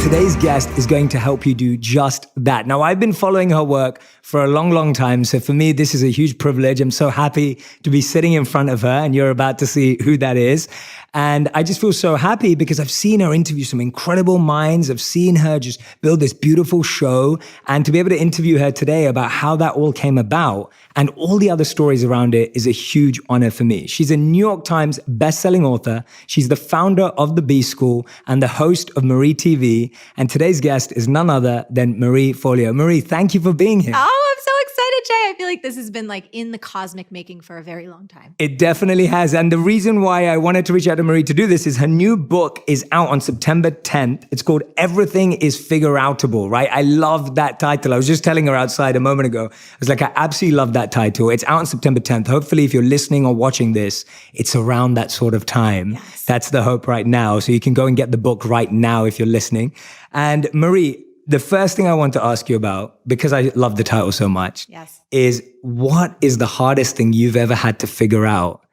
today's guest is going to help you do just that. Now, I've been following her work for a long, long time. So for me, this is a huge privilege. I'm so happy to be sitting in front of her, and you're about to see who that is. And I just feel so happy because I've seen her interview some incredible minds. I've seen her just build this beautiful show. And to be able to interview her today about how that all came about and all the other stories around it is a huge honor for me. She's a New York Times bestselling author. She's the founder of the B School and the host of Marie TV. And today's guest is none other than Marie Forleo. Marie, thank you for being here. Oh, I'm so excited, Jay. I feel like this has been like in the cosmic making for a very long time. It definitely has. And the reason why I wanted to reach out to Marie to do this is her new book is out on September 10th. It's called Everything is Figure-Outable, right? I love that title. I was just telling her outside a moment ago. I was like, I absolutely love that title. It's out on September 10th. Hopefully, if you're listening or watching this, it's around that sort of time. Yes. That's the hope right now. So you can go and get the book right now if you're listening. And Marie, the first thing I want to ask you about, because I love the title so much, is what is the hardest thing you've ever had to figure out?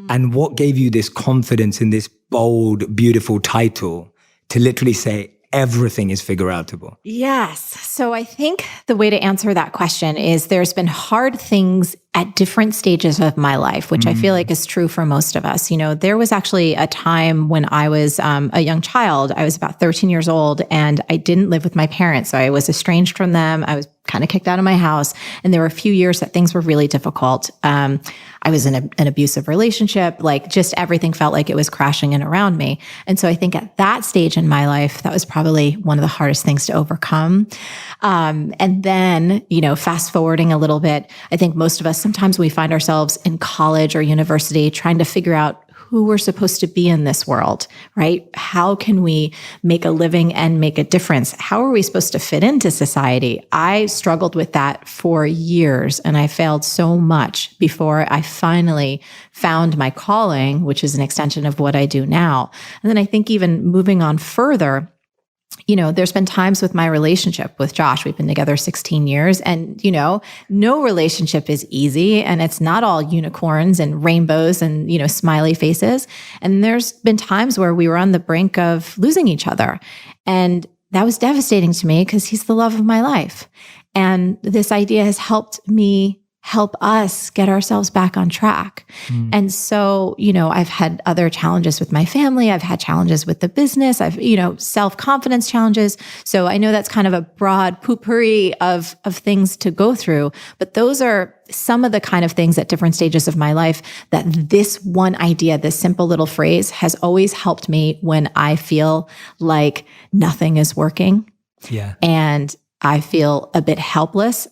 And what gave you this confidence in this bold, beautiful title to literally say everything is figure-outable? Yes. So I think the way to answer that question is there's been hard things at different stages of my life, which I feel like is true for most of us. You know, there was actually a time when I was a young child. I was about 13 years old and I didn't live with my parents. So I was estranged from them. I was kind of kicked out of my house. And there were a few years that things were really difficult. I was in an abusive relationship, like just everything felt like it was crashing in around me. And so I think at that stage in my life, that was probably one of the hardest things to overcome. And then, you know, fast forwarding a little bit, I think most of us, sometimes we find ourselves in college or university trying to figure out who we're supposed to be in this world, right? How can we make a living and make a difference? How are we supposed to fit into society? I struggled with that for years and I failed so much before I finally found my calling, which is an extension of what I do now. And then I think even moving on further, you know, there's been times with my relationship with Josh, we've been together 16 years and, you know, no relationship is easy and it's not all unicorns and rainbows and, you know, smiley faces. And there's been times where we were on the brink of losing each other. And that was devastating to me because he's the love of my life. And this idea has helped me help us get ourselves back on track. And so, you know, I've had other challenges with my family. I've had challenges with the business. I've, you know, self-confidence challenges. So I know that's kind of a broad potpourri of things to go through, but those are some of the kind of things at different stages of my life that this one idea, this simple little phrase has always helped me when I feel like nothing is working. Yeah. And I feel a bit helpless.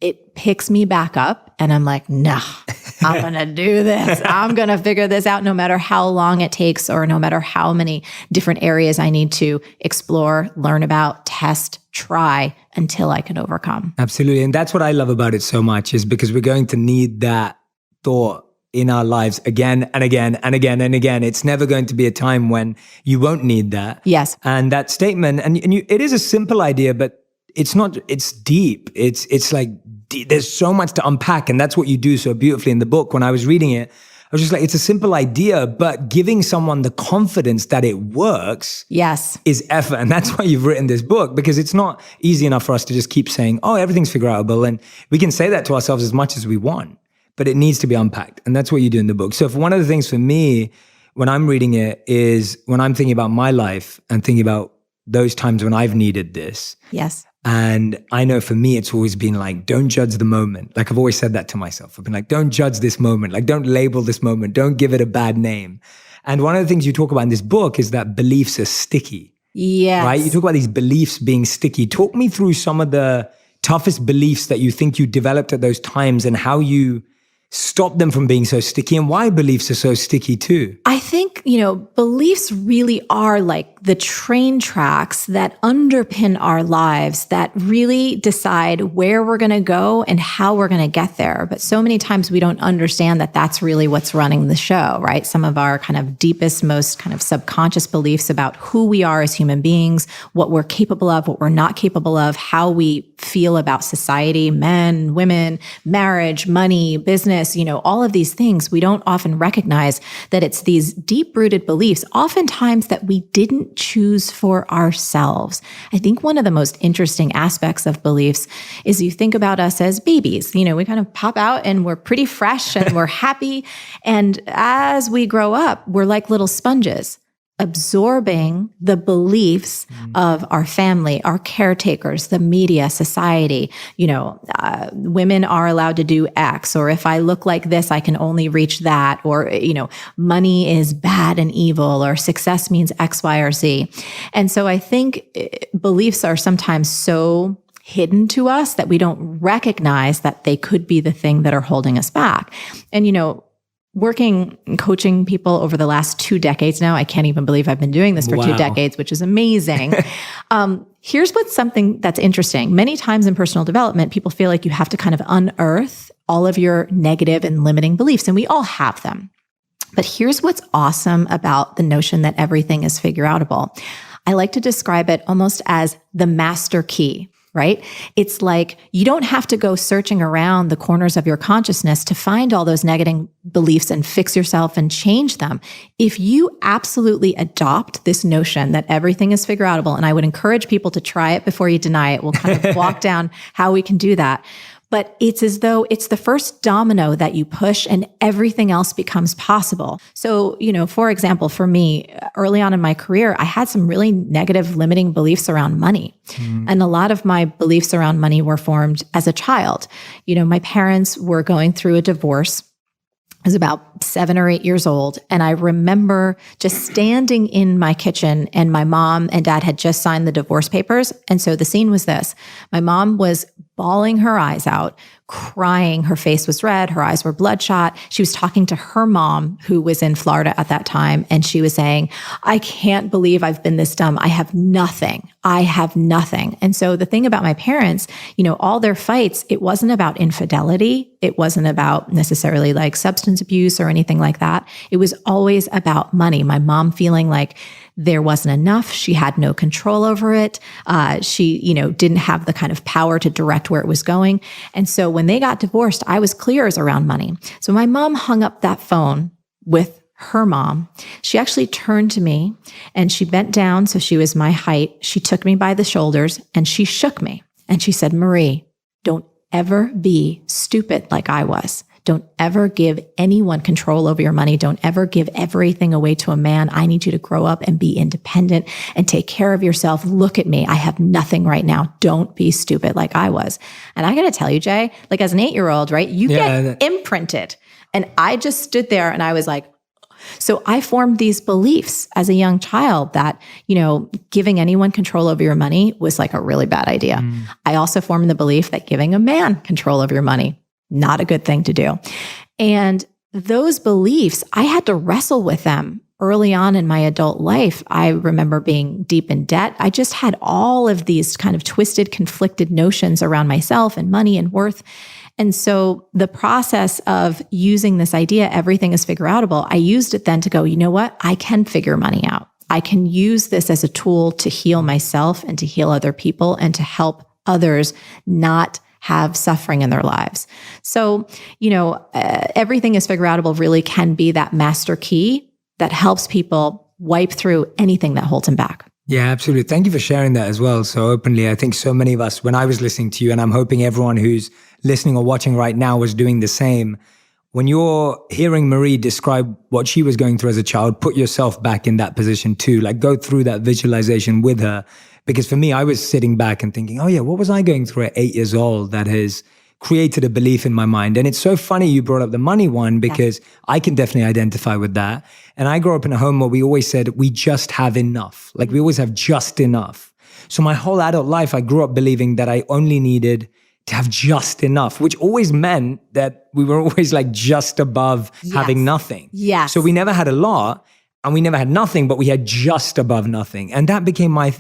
It picks me back up and I'm like, no, I'm going to do this. I'm going to figure this out no matter how long it takes or no matter how many different areas I need to explore, learn about, test, try until I can overcome. Absolutely. And that's what I love about it so much is because we're going to need that thought in our lives again and again and again and again. It's never going to be a time when you won't need that. Yes. And that statement, it is a simple idea, but it's not, it's deep. It's like, there's so much to unpack. And that's what you do so beautifully in the book. When I was reading it, I was just like, it's a simple idea, but giving someone the confidence that it works is effort. And that's why you've written this book, because it's not easy enough for us to just keep saying, oh, everything's figure-outable. And we can say that to ourselves as much as we want, but it needs to be unpacked. And that's what you do in the book. So for one of the things for me, when I'm reading it is when I'm thinking about my life and thinking about those times when I've needed this. Yes. And I know for me, it's always been like, don't judge the moment. Like I've always said that to myself. I've been like, don't judge this moment. Like don't label this moment. Don't give it a bad name. And one of the things you talk about in this book is that beliefs are sticky. Yes. Right? You talk about these beliefs being sticky. Talk me through some of the toughest beliefs that you think you developed at those times and how you stop them from being so sticky and why beliefs are so sticky too. I think, you know, beliefs really are like the train tracks that underpin our lives that really decide where we're going to go and how we're going to get there. But so many times we don't understand that that's really what's running the show, right? Some of our kind of deepest, most kind of subconscious beliefs about who we are as human beings, what we're capable of, what we're not capable of, how we feel about society, men, women, marriage, money, business, all of these things, we don't often recognize that it's these deep-rooted beliefs, oftentimes that we didn't choose for ourselves. I think one of the most interesting aspects of beliefs is you think about us as babies. We kind of pop out and we're pretty fresh and we're happy. And as we grow up, we're like little sponges, absorbing the beliefs of our family, our caretakers, the media, society. Women are allowed to do X, or if I look like this, I can only reach that, or, money is bad and evil, or success means X, Y, or Z. And so I think beliefs are sometimes so hidden to us that we don't recognize that they could be the thing that are holding us back. And, working and coaching people over the last 2 decades now, I can't even believe I've been doing this for 2 decades, which is amazing. Here's what's something that's interesting. Many times in personal development, people feel like you have to kind of unearth all of your negative and limiting beliefs, and we all have them. But here's what's awesome about the notion that everything is figure outable. I like to describe it almost as the master key. Right? It's like you don't have to go searching around the corners of your consciousness to find all those negative beliefs and fix yourself and change them. If you absolutely adopt this notion that everything is figure outable, and I would encourage people to try it before you deny it. We'll kind of walk down how we can do that. But it's as though it's the first domino that you push and everything else becomes possible. So, for example, for me, early on in my career, I had some really negative limiting beliefs around money. And a lot of my beliefs around money were formed as a child. My parents were going through a divorce. I was about 7 or 8 years old. And I remember just standing in my kitchen, and my mom and dad had just signed the divorce papers. And so the scene was this. My mom was bawling her eyes out, crying. Her face was red. Her eyes were bloodshot. She was talking to her mom, who was in Florida at that time. And she was saying, I can't believe I've been this dumb. I have nothing. I have nothing. And so the thing about my parents, all their fights, it wasn't about infidelity. It wasn't about necessarily like substance abuse or anything like that. It was always about money. My mom feeling like there wasn't enough. She had no control over it. She, didn't have the kind of power to direct where it was going. And so when they got divorced, I was clear as around money. So my mom hung up that phone with her mom. She actually turned to me and she bent down. So she was my height. She took me by the shoulders and she shook me. And she said, Marie, don't ever be stupid like I was. Don't ever give anyone control over your money. Don't ever give everything away to a man. I need you to grow up and be independent and take care of yourself. Look at me. I have nothing right now. Don't be stupid like I was. And I got to tell you, Jay, like as an 8-year-old, right? You get imprinted. And I just stood there and I was like, so I formed these beliefs as a young child that, giving anyone control over your money was like a really bad idea. I also formed the belief that giving a man control over your money, not a good thing to do. And those beliefs, I had to wrestle with them early on in my adult life. I remember being deep in debt. I just had all of these kind of twisted, conflicted notions around myself and money and worth. And so the process of using this idea, everything is figure outable, I used it then to go, you know what? I can figure money out. I can use this as a tool to heal myself and to heal other people and to help others not have suffering in their lives. So, everything is figure outable really can be that master key that helps people wipe through anything that holds them back. Yeah, absolutely. Thank you for sharing that as well so openly. I think so many of us, when I was listening to you, and I'm hoping everyone who's listening or watching right now was doing the same. When you're hearing Marie describe what she was going through as a child, put yourself back in that position too. Like go through that visualization with her. Because for me, I was sitting back and thinking, oh yeah, what was I going through at 8 years old that has created a belief in my mind? And it's so funny you brought up the money one because I can definitely identify with that. And I grew up in a home where we always said, we just have enough. Like we always have just enough. So my whole adult life, I grew up believing that I only needed to have just enough, which always meant that we were always like just above having nothing. Yes. So we never had a lot and we never had nothing, but we had just above nothing. And that became my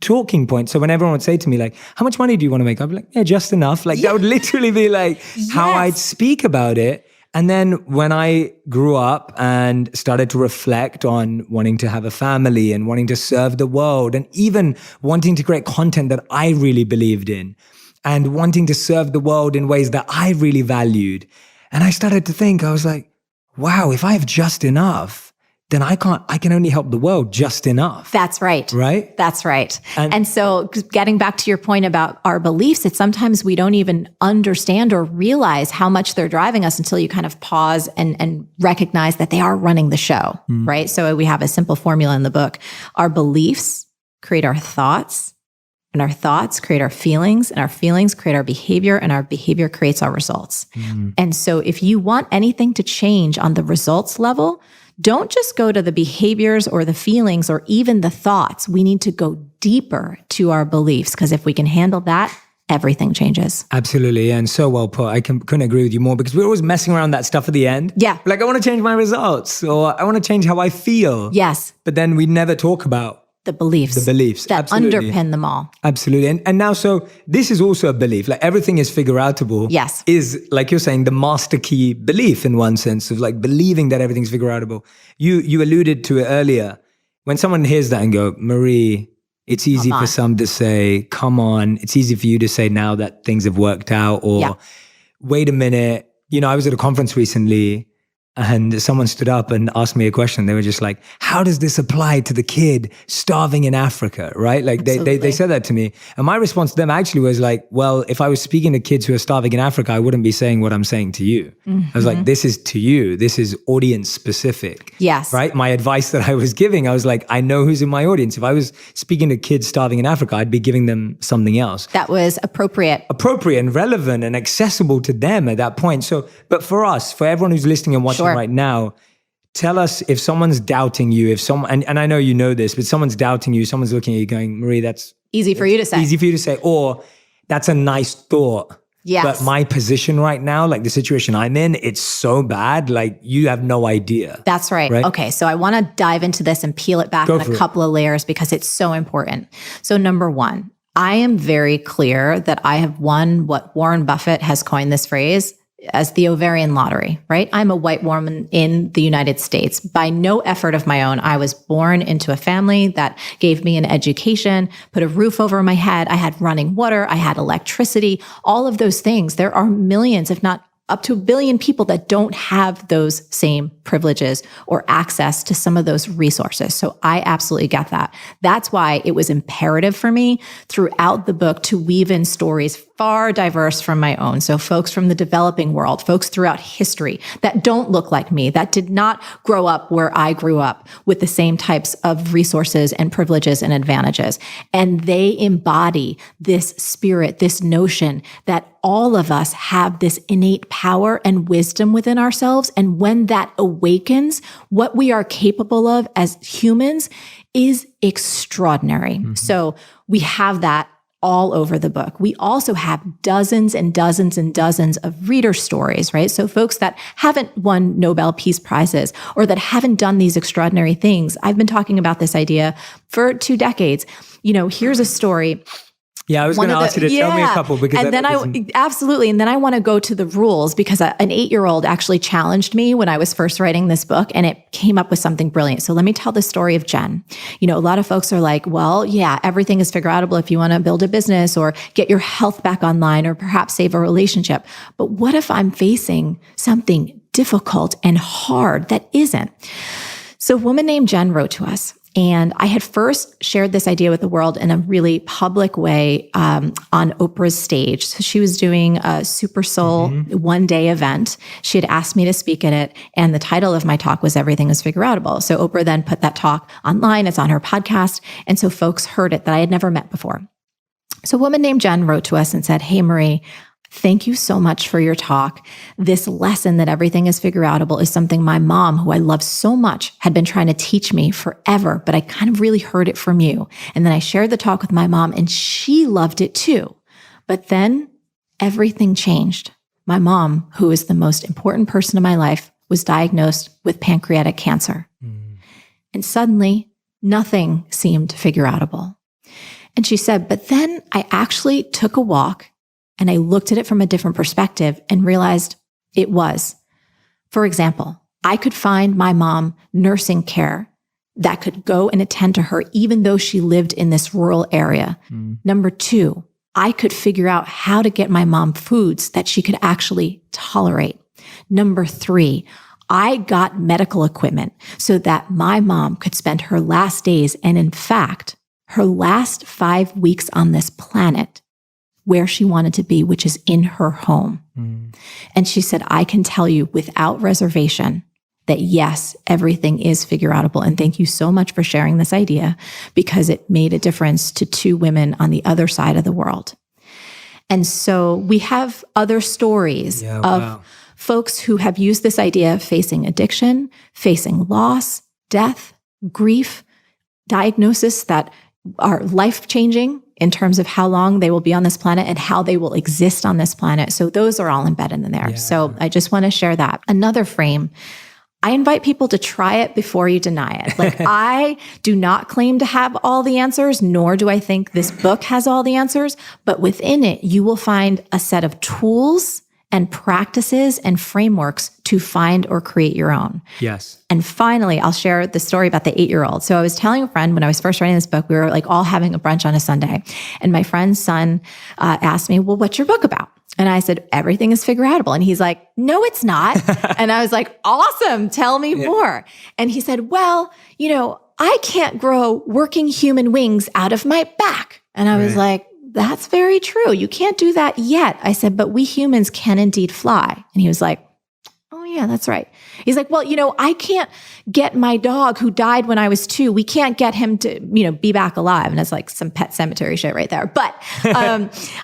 talking point. So when everyone would say to me like, how much money do you want to make? I'd be like, yeah, just enough. Like that would literally be like how I'd speak about it. And then when I grew up and started to reflect on wanting to have a family and wanting to serve the world and even wanting to create content that I really believed in, and wanting to serve the world in ways that I really valued. And I started to think, I was like, wow, if I have just enough, then I can only help the world just enough. That's right. Right? That's right. And so getting back to your point about our beliefs, it's sometimes we don't even understand or realize how much they're driving us until you kind of pause and recognize that they are running the show, right? So we have a simple formula in the book. Our beliefs create our thoughts, and our thoughts create our feelings, and our feelings create our behavior, and our behavior creates our results. And so if you want anything to change on the results level, don't just go to the behaviors or the feelings or even the thoughts. We need to go deeper to our beliefs, because if we can handle that, everything changes. Absolutely. And so well put. I couldn't agree with you more, because we're always messing around that stuff at the end. Yeah. Like, I want to change my results, or I want to change how I feel. Yes. But then we never talk about the beliefs that Absolutely. underpin them all. Absolutely. And now, so this is also a belief, like everything is figure outable. Yes. Is, like you're saying, the master key belief in one sense, of like believing that everything's figure outable. You alluded to it earlier. When someone hears that and go, Marie, it's easy for some to say, come on. It's easy for you to say now that things have worked out, or wait a minute. You know, I was at a conference recently, and someone stood up and asked me a question. They were just like, how does this apply to the kid starving in Africa, right? Like they said that to me. And my response to them actually was like, well, if I was speaking to kids who are starving in Africa, I wouldn't be saying what I'm saying to you. I was like, this is to you. This is audience specific. Yes. Right? My advice that I was giving, I was like, I know who's in my audience. If I was speaking to kids starving in Africa, I'd be giving them something else. That was appropriate And relevant and accessible to them at that point. So, but for us, for everyone who's listening and watching right now, tell us if someone's doubting you, if someone, and I know you know this, but someone's doubting you, someone's looking at you going, Marie, that's easy for you to say. Easy for you to say, or that's a nice thought. Yes. But my position right now, like the situation I'm in, it's so bad, like you have no idea. That's right. Okay, so I want to dive into this and peel it back in a couple of layers, because it's so important. So number one, I am very clear that I have won what Warren Buffett has coined this phrase as the ovarian lottery, right? I'm a white woman in the United States. By no effort of my own, I was born into a family that gave me an education, put a roof over my head. I had running water. I had electricity, all of those things. There are millions, if not up to 1 billion people that don't have those same privileges or access to some of those resources. So I absolutely get that. That's why it was imperative for me throughout the book to weave in stories far diverse from my own. So folks from the developing world, folks throughout history that don't look like me, that did not grow up where I grew up with the same types of resources and privileges and advantages. And they embody this spirit, this notion that all of us have this innate power and wisdom within ourselves. And when that awakens, what we are capable of as humans is extraordinary. So we have that all over the book. We also have dozens and dozens and dozens of reader stories, right? So folks that haven't won Nobel Peace Prizes or that haven't done these extraordinary things. I've been talking about this idea for 2 decades. You know, here's a story. Yeah, I was going to ask you to tell me a couple, because and then absolutely. And then I want to go to the rules, because an 8-year-old actually challenged me when I was first writing this book, and it came up with something brilliant. So let me tell the story of Jen. You know, a lot of folks are like, well, yeah, everything is figure outable if you want to build a business or get your health back online or perhaps save a relationship. But what if I'm facing something difficult and hard that isn't? So a woman named Jen wrote to us. And I had first shared this idea with the world in a really public way on Oprah's stage. So she was doing a Super Soul one-day event. She had asked me to speak at it. And the title of my talk was Everything is Figure Outable. So Oprah then put that talk online. It's on her podcast. And so folks heard it that I had never met before. So a woman named Jen wrote to us and said, hey, Marie, thank you so much for your talk. This lesson that everything is figure outable is something my mom, who I love so much, had been trying to teach me forever, but I kind of really heard it from you. And then I shared the talk with my mom and she loved it too. But then everything changed. My mom, who is the most important person in my life, was diagnosed with pancreatic cancer. And suddenly nothing seemed figure outable. And she said, but then I actually took a walk and I looked at it from a different perspective and realized it was. For example, I could find my mom nursing care that could go and attend to her, even though she lived in this rural area. Number 2, I could figure out how to get my mom foods that she could actually tolerate. Number 3, I got medical equipment so that my mom could spend her last days, and in fact, her last 5 weeks on this planet where she wanted to be, which is in her home. And she said, I can tell you without reservation that yes, everything is figure outable. And thank you so much for sharing this idea, because it made a difference to 2 women on the other side of the world. And so we have other stories of folks who have used this idea of facing addiction, facing loss, death, grief, diagnosis that are life-changing in terms of how long they will be on this planet and how they will exist on this planet. So those are all embedded in there. So I just want to share that. Another frame, I invite people to try it before you deny it. Like I do not claim to have all the answers, nor do I think this book has all the answers, but within it, you will find a set of tools and practices and frameworks to find or create your own. Yes. And finally, I'll share the story about the 8-year-old. So I was telling a friend when I was first writing this book, we were like all having a brunch on a Sunday. And my friend's son asked me, well, what's your book about? And I said, everything is figure outable. And he's like, no, it's not. And I was like, awesome. Tell me more. And he said, well, I can't grow working human wings out of my back. And I was like, that's very true. You can't do that yet. I said, but we humans can indeed fly. And he was like, oh yeah, that's right. He's like, well, I can't get my dog who died when I was 2. We can't get him to, be back alive. And it's like some pet cemetery shit right there. But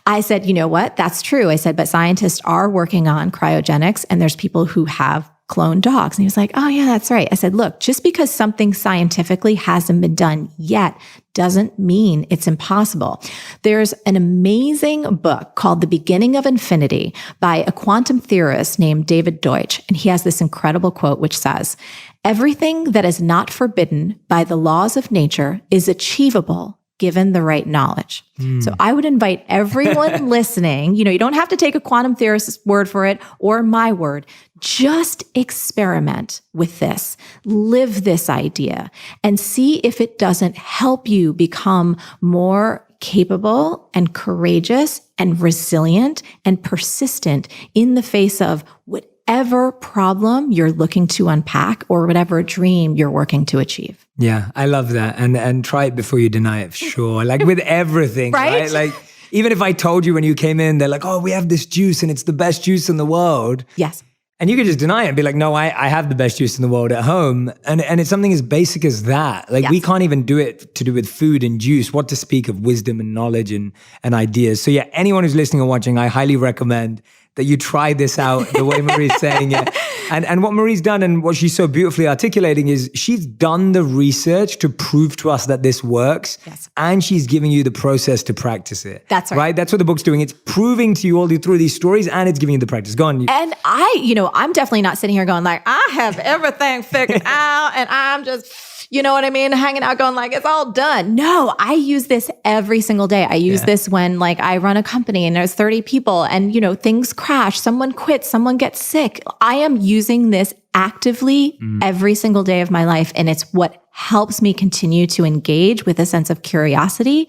I said, you know what? That's true. I said, but scientists are working on cryogenics, and there's people who have cloned dogs. And he was like, oh yeah, that's right. I said, look, just because something scientifically hasn't been done yet doesn't mean it's impossible. There's an amazing book called The Beginning of Infinity by a quantum theorist named David Deutsch. And he has this incredible quote, which says, everything that is not forbidden by the laws of nature is achievable given the right knowledge. So I would invite everyone listening, you don't have to take a quantum theorist's word for it or my word. Just experiment with this, live this idea, and see if it doesn't help you become more capable and courageous and resilient and persistent in the face of whatever problem you're looking to unpack or whatever dream you're working to achieve. Yeah, I love that. And try it before you deny it, for sure. Like with everything, right? Like even if I told you when you came in, they're like, oh, we have this juice and it's the best juice in the world. Yes. And you could just deny it and be like, no, I have the best juice in the world at home. And it's something as basic as that. Like we can't even do it to do with food and juice, what to speak of wisdom and knowledge and ideas. So yeah, anyone who's listening or watching, I highly recommend that you try this out the way Marie's saying it. And what Marie's done and what she's so beautifully articulating is she's done the research to prove to us that this works. Yes. And she's giving you the process to practice it. That's right. Right? That's what the book's doing. It's proving to you all through these stories, and it's giving you the practice. Go on. And I'm definitely not sitting here going like, I have everything figured out and I'm just, hanging out going like, it's all done. No, I use this every single day. I use this when like I run a company and there's 30 people and, things crash, someone quits, someone gets sick. I am using this actively every single day of my life. And it's what helps me continue to engage with a sense of curiosity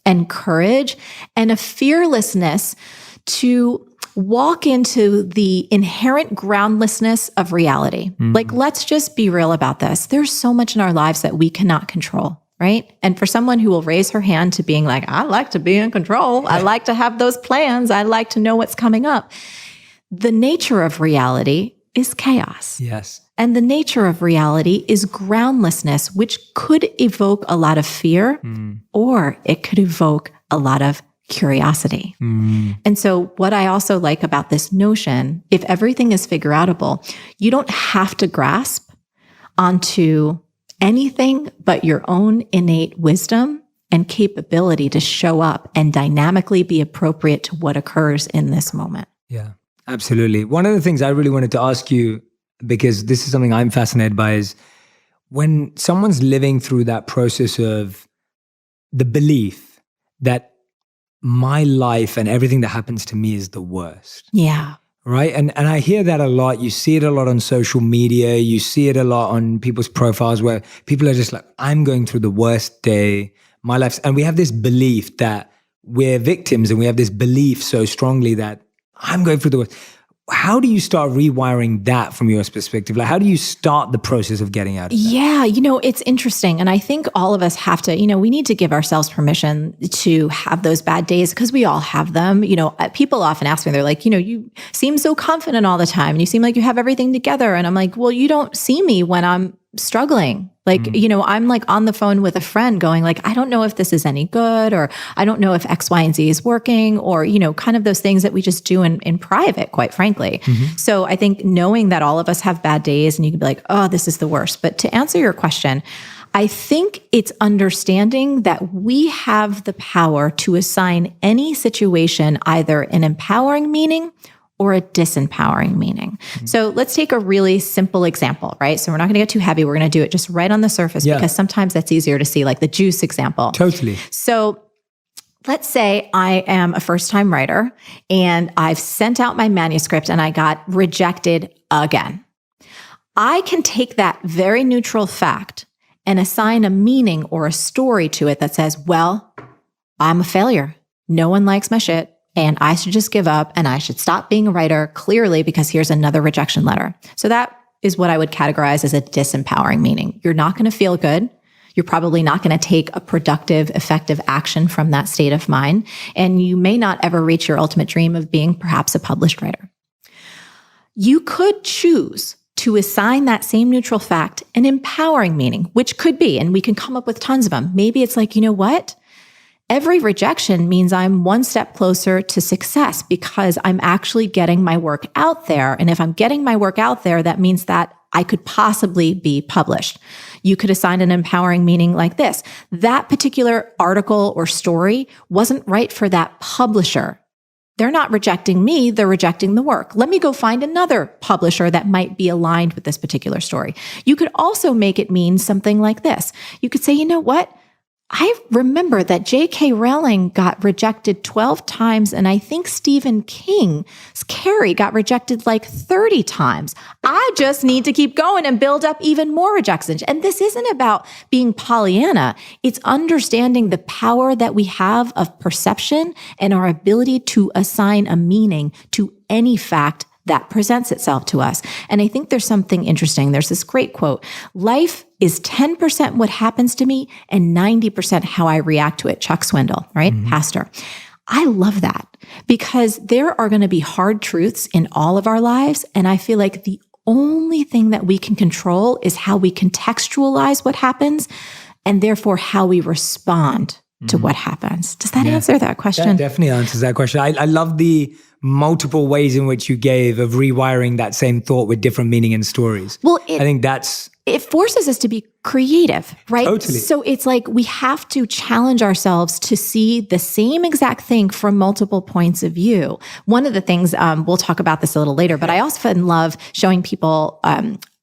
and courage and a fearlessness to walk into the inherent groundlessness of reality. Like, let's just be real about this. There's so much in our lives that we cannot control, right? And for someone who will raise her hand to being like, I like to be in control. I like to have those plans. I like to know what's coming up. The nature of reality is chaos. Yes. And the nature of reality is groundlessness, which could evoke a lot of fear or it could evoke a lot of curiosity. And so what I also like about this notion, if everything is figure outable, you don't have to grasp onto anything but your own innate wisdom and capability to show up and dynamically be appropriate to what occurs in this moment. Yeah, absolutely. One of the things I really wanted to ask you, because this is something I'm fascinated by, is when someone's living through that process of the belief that my life and everything that happens to me is the worst. Yeah. Right? And I hear that a lot. You see it a lot on social media. You see it a lot on people's profiles where people are just like, I'm going through the worst day, my life. And we have this belief that we're victims and we have this belief so strongly that I'm going through the worst. How do you start rewiring that from your perspective? Like, how do you start the process of getting out of that? Yeah, it's interesting. And I think all of us have to, we need to give ourselves permission to have those bad days because we all have them. People often ask me, they're like, you seem so confident all the time and you seem like you have everything together. And I'm like, well, you don't see me when I'm struggling. Like, I'm like on the phone with a friend going like, I don't know if this is any good, or I don't know if X, Y, and Z is working, or, kind of those things that we just do in private, quite frankly. So I think knowing that all of us have bad days and you can be like, oh, this is the worst. But to answer your question, I think it's understanding that we have the power to assign any situation either an empowering meaning or a disempowering meaning. So let's take a really simple example, right? So we're not going to get too heavy. We're going to do it just right on the surface because sometimes that's easier to see, like the juice example. Totally. So let's say I am a first-time writer and I've sent out my manuscript and I got rejected again. I can take that very neutral fact and assign a meaning or a story to it that says, well, I'm a failure. No one likes my shit. And I should just give up and I should stop being a writer clearly because here's another rejection letter. So that is what I would categorize as a disempowering meaning. You're not going to feel good. You're probably not going to take a productive, effective action from that state of mind. And you may not ever reach your ultimate dream of being perhaps a published writer. You could choose to assign that same neutral fact an empowering meaning, which could be, and we can come up with tons of them. Maybe it's like, you know what? Every rejection means I'm one step closer to success because I'm actually getting my work out there. And if I'm getting my work out there, that means that I could possibly be published. You could assign an empowering meaning like this. That particular article or story wasn't right for that publisher. They're not rejecting me, they're rejecting the work. Let me go find another publisher that might be aligned with this particular story. You could also make it mean something like this. You could say, you know what? I remember that J.K. Rowling got rejected 12 times, and I think Stephen King's Carrie got rejected like 30 times. I just need to keep going and build up even more rejections. And this isn't about being Pollyanna. It's understanding the power that we have of perception and our ability to assign a meaning to any fact that presents itself to us. And I think there's something interesting. There's this great quote, life is 10% what happens to me and 90% how I react to it. Chuck Swindoll, right? Pastor. I love that because there are going to be hard truths in all of our lives. And I feel like the only thing that we can control is how we contextualize what happens and therefore how we respond to what happens. Does that answer that question? That definitely answers that question. I love the multiple ways in which you gave of rewiring that same thought with different meaning and stories. Well, I think it forces us to be creative, right? Totally. So it's like we have to challenge ourselves to see the same exact thing from multiple points of view. One of the things, we'll talk about this a little later, but I often love showing people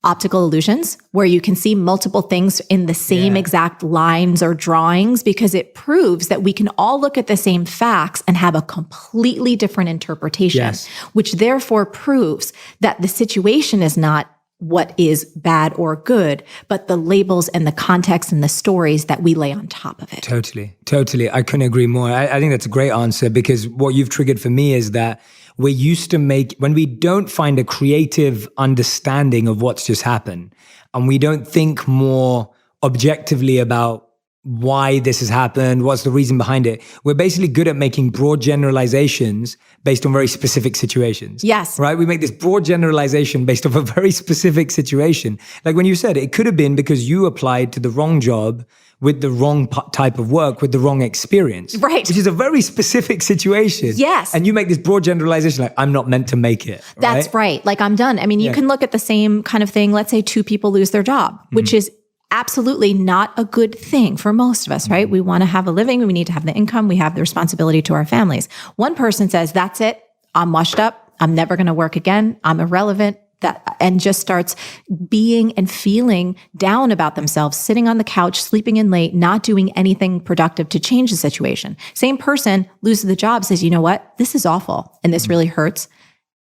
optical illusions where you can see multiple things in the same exact lines or drawings because it proves that we can all look at the same facts and have a completely different interpretation, which therefore proves that the situation is not what is bad or good, but the labels and the context and the stories that we lay on top of it. Totally. I couldn't agree more. I think that's a great answer because what you've triggered for me is that we're used to when we don't find a creative understanding of what's just happened, and we don't think more objectively about why this has happened, what's the reason behind it. We're basically good at making broad generalizations based on very specific situations. Yes. Right? We make this broad generalization based off a very specific situation. Like when you said, it could have been because you applied to the wrong job with the wrong type of work, with the wrong experience. Right. Which is a very specific situation. Yes. And you make this broad generalization like, I'm not meant to make it. That's right. Like I'm done. I mean, you can look at the same kind of thing. Let's say two people lose their job, which is absolutely not a good thing for most of us, right? We want to have a living. We need to have the income. We have the responsibility to our families. One person says, that's it. I'm washed up. I'm never going to work again. I'm irrelevant. And just starts being and feeling down about themselves, sitting on the couch, sleeping in late, not doing anything productive to change the situation. Same person loses the job, says, you know what? This is awful. And this really hurts.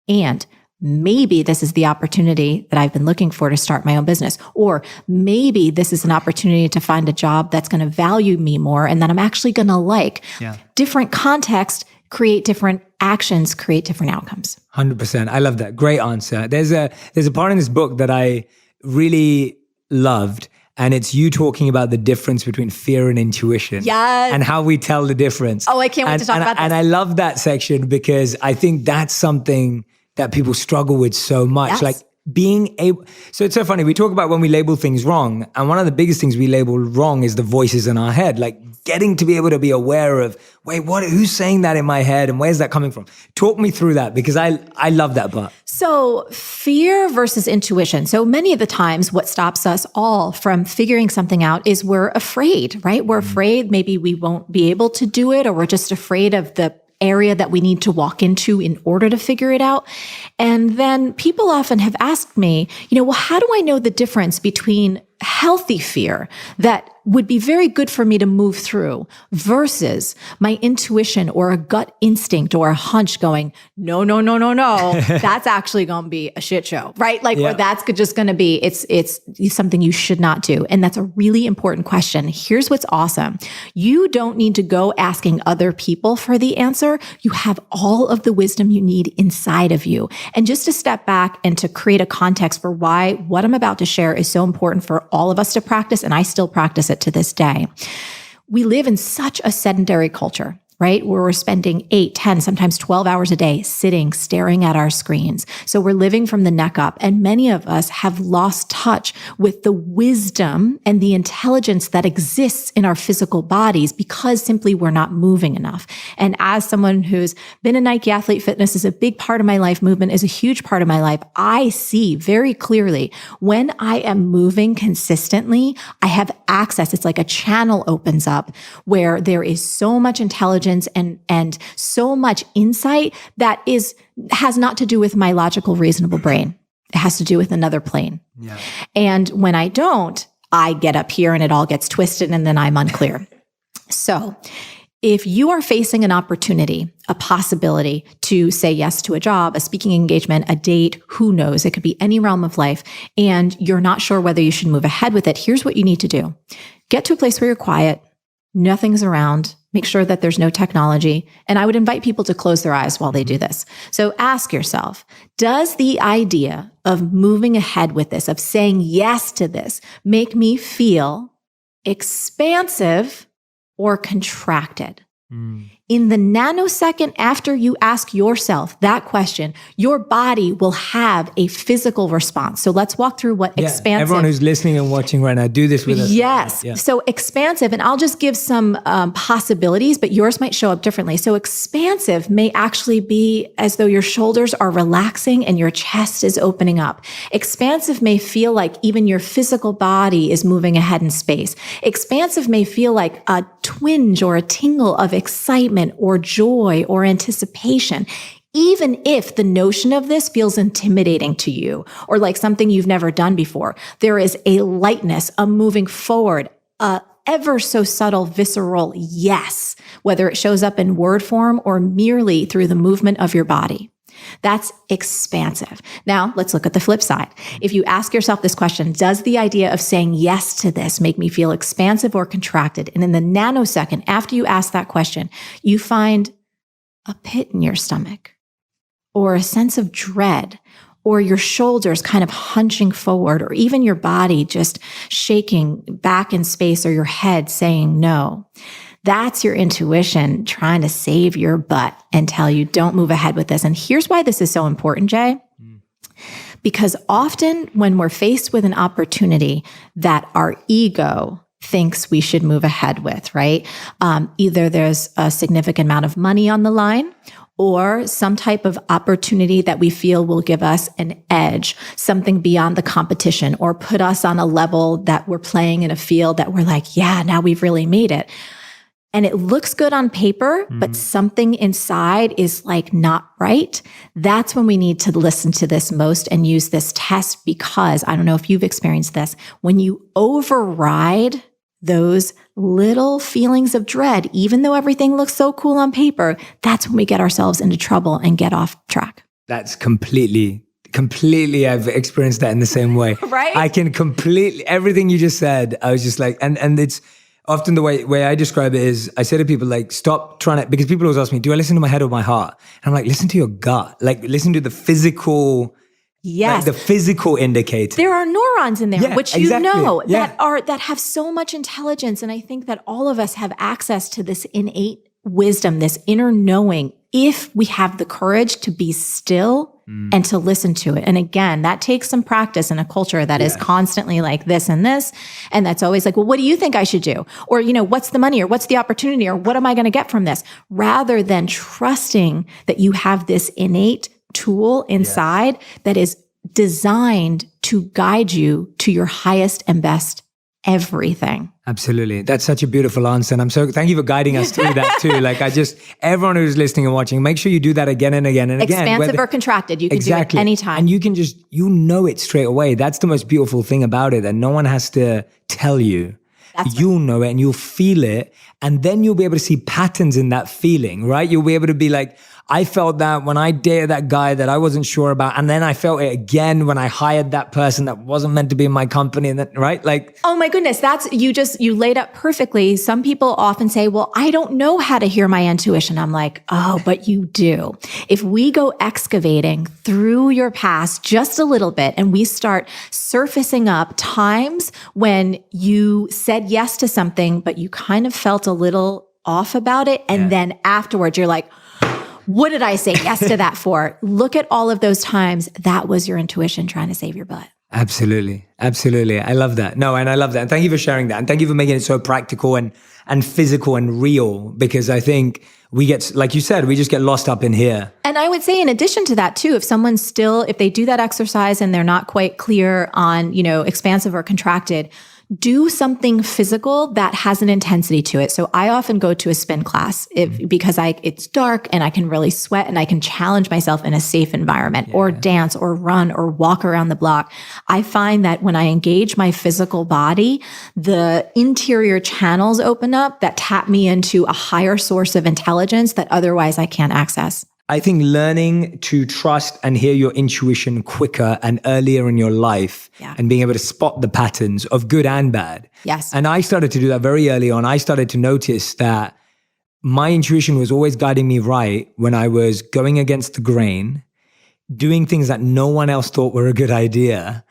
And maybe this is the opportunity that I've been looking for to start my own business. Or maybe this is an opportunity to find a job that's going to value me more and that I'm actually going to like. Yeah. Different context create different actions, create different outcomes. 100%. I love that. Great answer. There's a part in this book that I really loved, and it's you talking about the difference between fear and intuition. Yes. And how we tell the difference. Oh, I can't wait to talk about this. And I love that section because I think that's something that people struggle with so much. Yes. Like being able, so it's so funny. We talk about when we label things wrong. And one of the biggest things we label wrong is the voices in our head. Like getting to be able to be aware of, wait, who's saying that in my head and where's that coming from? Talk me through that because I love that part. So fear versus intuition. So many of the times what stops us all from figuring something out is we're afraid, right? We're afraid maybe we won't be able to do it, or we're just afraid of the area that we need to walk into in order to figure it out. And then people often have asked me, well, how do I know the difference between healthy fear that would be very good for me to move through versus my intuition or a gut instinct or a hunch going, no, that's actually going to be a shit show, right? Like, or that's just going to be, it's something you should not do. And that's a really important question. Here's what's awesome. You don't need to go asking other people for the answer. You have all of the wisdom you need inside of you. And just to step back and to create a context for why what I'm about to share is so important for all of us to practice, and I still practice it to this day. We live in such a sedentary culture, right? Where we're spending 8, 10, sometimes 12 hours a day sitting, staring at our screens. So we're living from the neck up. And many of us have lost touch with the wisdom and the intelligence that exists in our physical bodies because simply we're not moving enough. And as someone who's been a Nike athlete, fitness is a big part of my life. Movement is a huge part of my life. I see very clearly when I am moving consistently, I have access. It's like a channel opens up where there is so much intelligence and so much insight that has not to do with my logical, reasonable brain. It has to do with another plane. Yeah. And when I don't, I get up here and it all gets twisted and then I'm unclear. So if you are facing an opportunity, a possibility to say yes to a job, a speaking engagement, a date, who knows, it could be any realm of life, and you're not sure whether you should move ahead with it, here's what you need to do. Get to a place where you're quiet, nothing's around, make sure that there's no technology. And I would invite people to close their eyes while they do this. So ask yourself, does the idea of moving ahead with this, of saying yes to this, make me feel expansive or contracted? In the nanosecond after you ask yourself that question, your body will have a physical response. So let's walk through what expansive. Everyone who's listening and watching right now, do this with us. Yes. Yeah. So expansive, and I'll just give some possibilities, but yours might show up differently. So expansive may actually be as though your shoulders are relaxing and your chest is opening up. Expansive may feel like even your physical body is moving ahead in space. Expansive may feel like a twinge or a tingle of excitement or joy or anticipation, even if the notion of this feels intimidating to you or like something you've never done before. There is a lightness, a moving forward, a ever so subtle, visceral yes, whether it shows up in word form or merely through the movement of your body. That's expansive. Now, let's look at the flip side. If you ask yourself this question, does the idea of saying yes to this make me feel expansive or contracted? And in the nanosecond after you ask that question, you find a pit in your stomach or a sense of dread or your shoulders kind of hunching forward or even your body just shaking back in space or your head saying no. That's your intuition trying to save your butt and tell you, don't move ahead with this. And here's why this is so important, Jay. Because often when we're faced with an opportunity that our ego thinks we should move ahead with, right? Either there's a significant amount of money on the line or some type of opportunity that we feel will give us an edge, something beyond the competition, or put us on a level that we're playing in a field that we're like, yeah, now we've really made it. And it looks good on paper, but something inside is like not right. That's when we need to listen to this most and use this test, because I don't know if you've experienced this. When you override those little feelings of dread, even though everything looks so cool on paper, that's when we get ourselves into trouble and get off track. That's completely completely, I've experienced that in the same way. Right? I can completely, everything you just said, I was just like, and it's often the way I describe it is I say to people like, stop trying to, because people always ask me, do I listen to my head or my heart? And I'm like, listen to your gut, like listen to the physical, yes, like the physical indicator. There are neurons in there, which exactly. you know that have so much intelligence. And I think that all of us have access to this innate wisdom, this inner knowing, if we have the courage to be still and to listen to it. And again, that takes some practice in a culture that is constantly like this and this. And that's always like, well, what do you think I should do? Or, what's the money or what's the opportunity or what am I going to get from this? Rather than trusting that you have this innate tool inside that is designed to guide you to your highest and best everything. Absolutely. That's such a beautiful answer. And thank you for guiding us through that too. Like everyone who's listening and watching, make sure you do that again and again and again. Expansive or contracted. You can do it anytime. And you can just, it straight away. That's the most beautiful thing about it, that no one has to tell you. You'll know it and you'll feel it. And then you'll be able to see patterns in that feeling, right? You'll be able to be like, I felt that when I dated that guy that I wasn't sure about. And then I felt it again when I hired that person that wasn't meant to be in my company. And then, right? Like, oh my goodness, you laid up perfectly. Some people often say, well, I don't know how to hear my intuition. I'm like, oh, but you do. If we go excavating through your past just a little bit and we start surfacing up times when you said yes to something, but you kind of felt a little off about it. And then afterwards you're like, what did I say yes to that for? Look at all of those times. That was your intuition trying to save your butt. Absolutely. Absolutely. I love that. No, and I love that. And thank you for sharing that. And thank you for making it so practical and physical and real, because I think we get, like you said, we just get lost up in here. And I would say in addition to that too, if they do that exercise and they're not quite clear on, expansive or contracted, do something physical that has an intensity to it. So I often go to a spin class because it's dark and I can really sweat and I can challenge myself in a safe environment, or dance or run or walk around the block. I find that when I engage my physical body, the interior channels open up that tap me into a higher source of intelligence that otherwise I can't access. I think learning to trust and hear your intuition quicker and earlier in your life and being able to spot the patterns of good and bad. Yes. And I started to do that very early on. I started to notice that my intuition was always guiding me right when I was going against the grain, doing things that no one else thought were a good idea.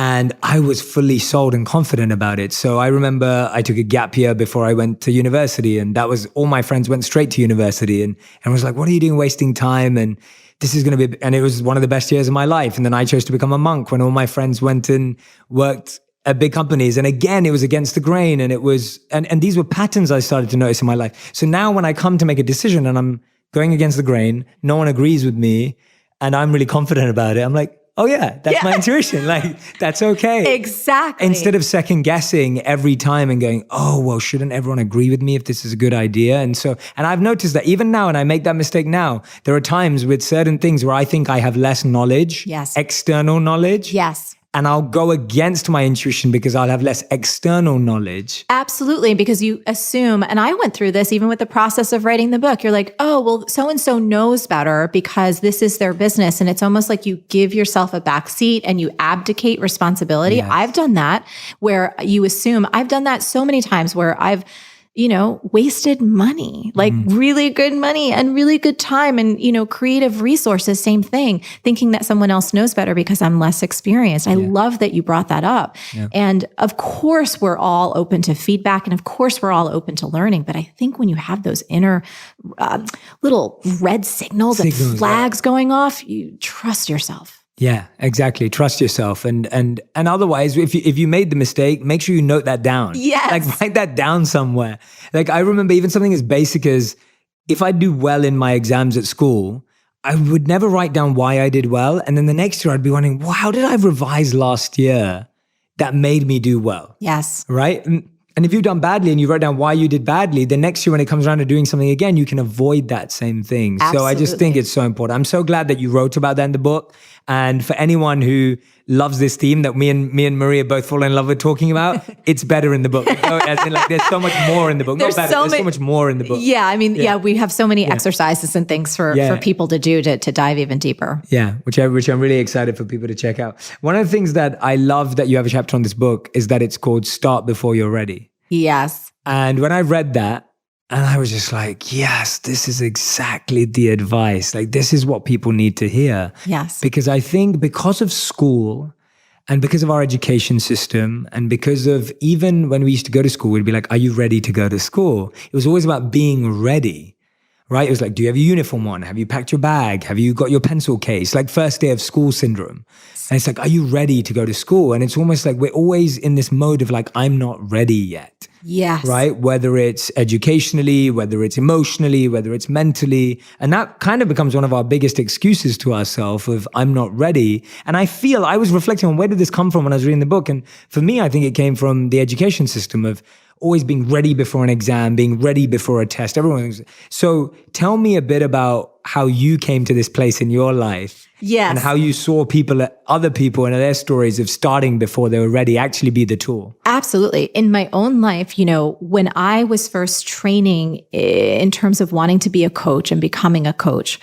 And I was fully sold and confident about it. So I remember I took a gap year before I went to university, and that was all my friends went straight to university and was like, what are you doing wasting time? And this is going to be, and it was one of the best years of my life. And then I chose to become a monk when all my friends went and worked at big companies. And again, it was against the grain, and it was, and these were patterns I started to notice in my life. So now when I come to make a decision and I'm going against the grain, no one agrees with me and I'm really confident about it, I'm like, oh yeah, that's my intuition. Like, that's okay. Exactly. Instead of second guessing every time and going, oh, well, shouldn't everyone agree with me if this is a good idea? And I've noticed that even now, and I make that mistake now, there are times with certain things where I think I have less knowledge, external knowledge. Yes. And I'll go against my intuition because I'll have less external knowledge. Absolutely, because you assume, and I went through this even with the process of writing the book, you're like, oh, well, so-and-so knows better because this is their business. And it's almost like you give yourself a back seat and you abdicate responsibility. Yes. I've done that where you assume, I've done that so many times where I've wasted money, like really good money and really good time and, creative resources, same thing, thinking that someone else knows better because I'm less experienced. I love that you brought that up. Yeah. And of course, we're all open to feedback. And of course, we're all open to learning. But I think when you have those inner little red signals and flags going off, you trust yourself. Yeah, exactly. Trust yourself. And otherwise, if you made the mistake, make sure you note that down. Yes. Like write that down somewhere. Like I remember even something as basic as if I do well in my exams at school, I would never write down why I did well. And then the next year I'd be wondering, well, how did I revise last year that made me do well? Yes. Right? And if you've done badly and you wrote down why you did badly, the next year when it comes around to doing something again, you can avoid that same thing. Absolutely. So I just think it's so important. I'm so glad that you wrote about that in the book. And for anyone who loves this theme that me and Maria both fall in love with talking about, it's better in the book. As in, like, there's so much more in the book. There's so much more in the book. Yeah, I mean, we have so many exercises and things for people to do to dive even deeper. Yeah, which I'm really excited for people to check out. One of the things that I love that you have a chapter on this book is that it's called Start Before You're Ready. Yes. And when I read that, and I was just like, yes, this is exactly the advice. Like, this is what people need to hear. Yes. Because I think because of school and because of our education system and because of even when we used to go to school, we'd be like, are you ready to go to school? It was always about being ready, right? It was like, do you have your uniform on? Have you packed your bag? Have you got your pencil case? Like first day of school syndrome. And it's like, are you ready to go to school? And it's almost like we're always in this mode of like, I'm not ready yet. Yes. Right? Whether it's educationally, whether it's emotionally, whether it's mentally. And that kind of becomes one of our biggest excuses to ourselves of I'm not ready. And I was reflecting on where did this come from when I was reading the book. And for me, I think it came from the education system of always being ready before an exam, being ready before a test. So tell me a bit about how you came to this place in your life. Yes. And how you saw other people and their stories of starting before they were ready actually be the tool. Absolutely. In my own life, when I was first training in terms of wanting to be a coach and becoming a coach,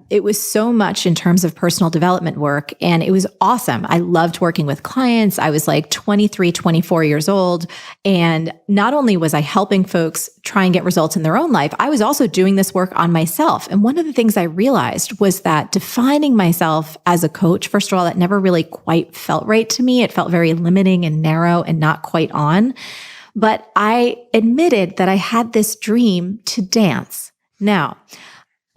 it was so much in terms of personal development work. And it was awesome. I loved working with clients. I was like 23, 24 years old. And not only was I helping folks try and get results in their own life, I was also doing this work on myself. And one of the things I realized was that defining myself as a coach, first of all, that never really quite felt right to me. It felt very limiting and narrow and not quite on. But I admitted that I had this dream to dance. Now,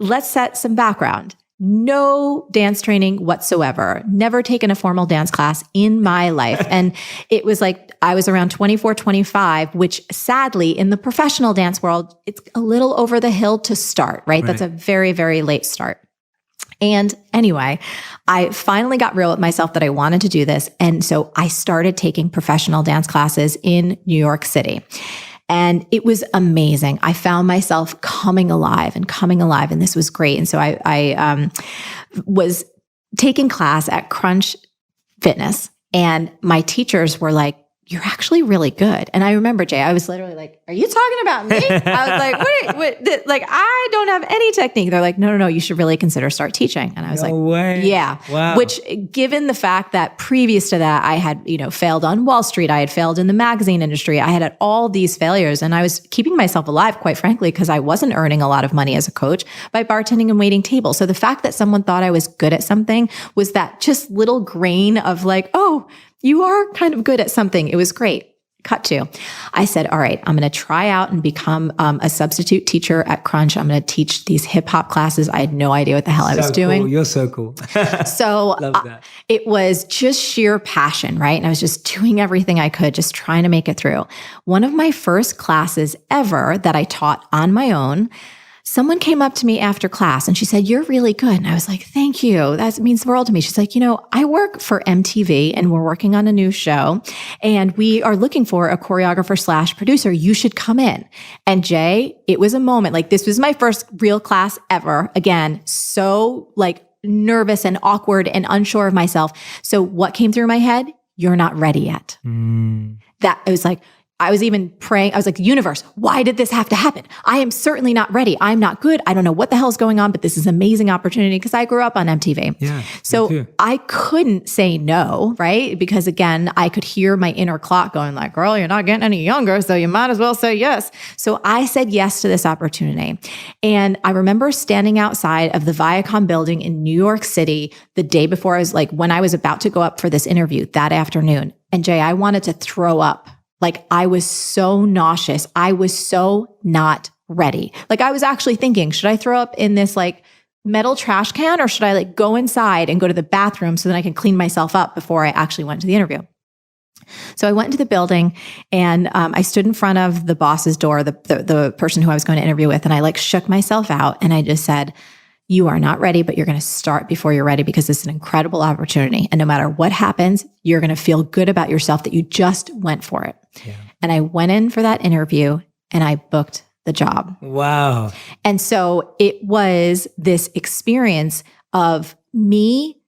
let's set some background. No dance training whatsoever. Never taken a formal dance class in my life. And it was like, I was around 24, 25, which sadly in the professional dance world, it's a little over the hill to start, right? That's a very, very late start. And anyway, I finally got real with myself that I wanted to do this. And so I started taking professional dance classes in New York City. And it was amazing. I found myself coming alive. And this was great. And so I was taking class at Crunch Fitness, and my teachers were like, you're actually really good. And I remember, Jay, I was literally like, are you talking about me? I was like, wait, like, I don't have any technique. They're like, no, you should really consider start teaching. And I was yeah. Wow. Which, given the fact that previous to that, I had, failed on Wall Street, I had failed in the magazine industry, I had all these failures, and I was keeping myself alive, quite frankly, because I wasn't earning a lot of money as a coach by bartending and waiting tables. So the fact that someone thought I was good at something was that just little grain of like, oh, you are kind of good at something. It was great. Cut to, I said, all right, I'm going to try out and become a substitute teacher at Crunch. I'm going to teach these hip hop classes. I had no idea what the hell I was doing. Cool. You're so cool. So it was just sheer passion, right? And I was just doing everything I could, just trying to make it through. One of my first classes ever that I taught on my own, someone came up to me after class and she said, you're really good. And I was like, thank you. That means the world to me. She's like, I work for MTV and we're working on a new show and we are looking for a choreographer / producer. You should come in. And Jay, it was a moment, like this was my first real class ever. Again, so like nervous and awkward and unsure of myself. So what came through my head? You're not ready yet. That it was like, I was even praying. I was like, universe, why did this have to happen? I am certainly not ready. I'm not good. I don't know what the hell is going on, but this is an amazing opportunity because I grew up on MTV. Yeah, so I couldn't say no, right? Because again, I could hear my inner clock going like, girl, you're not getting any younger, so you might as well say yes. So I said yes to this opportunity. And I remember standing outside of the Viacom building in New York City the day before when I was about to go up for this interview that afternoon. And Jay, I wanted to throw up. Like I was so nauseous. I was so not ready. Like I was actually thinking, should I throw up in this like metal trash can or should I like go inside and go to the bathroom so then I can clean myself up before I actually went to the interview? So I went into the building and I stood in front of the boss's door, the person who I was going to interview with, and I like shook myself out and I just said, you are not ready, but you're going to start before you're ready because it's an incredible opportunity. And no matter what happens, you're going to feel good about yourself that you just went for it. Yeah. And I went in for that interview and I booked the job. Wow. And so it was this experience of me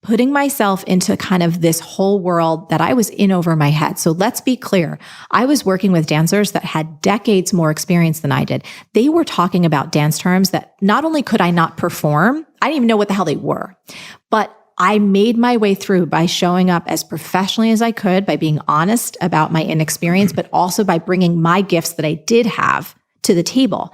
putting myself into kind of this whole world that I was in over my head. So let's be clear. I was working with dancers that had decades more experience than I did. They were talking about dance terms that not only could I not perform, I didn't even know what the hell they were, but I made my way through by showing up as professionally as I could, by being honest about my inexperience, but also by bringing my gifts that I did have to the table.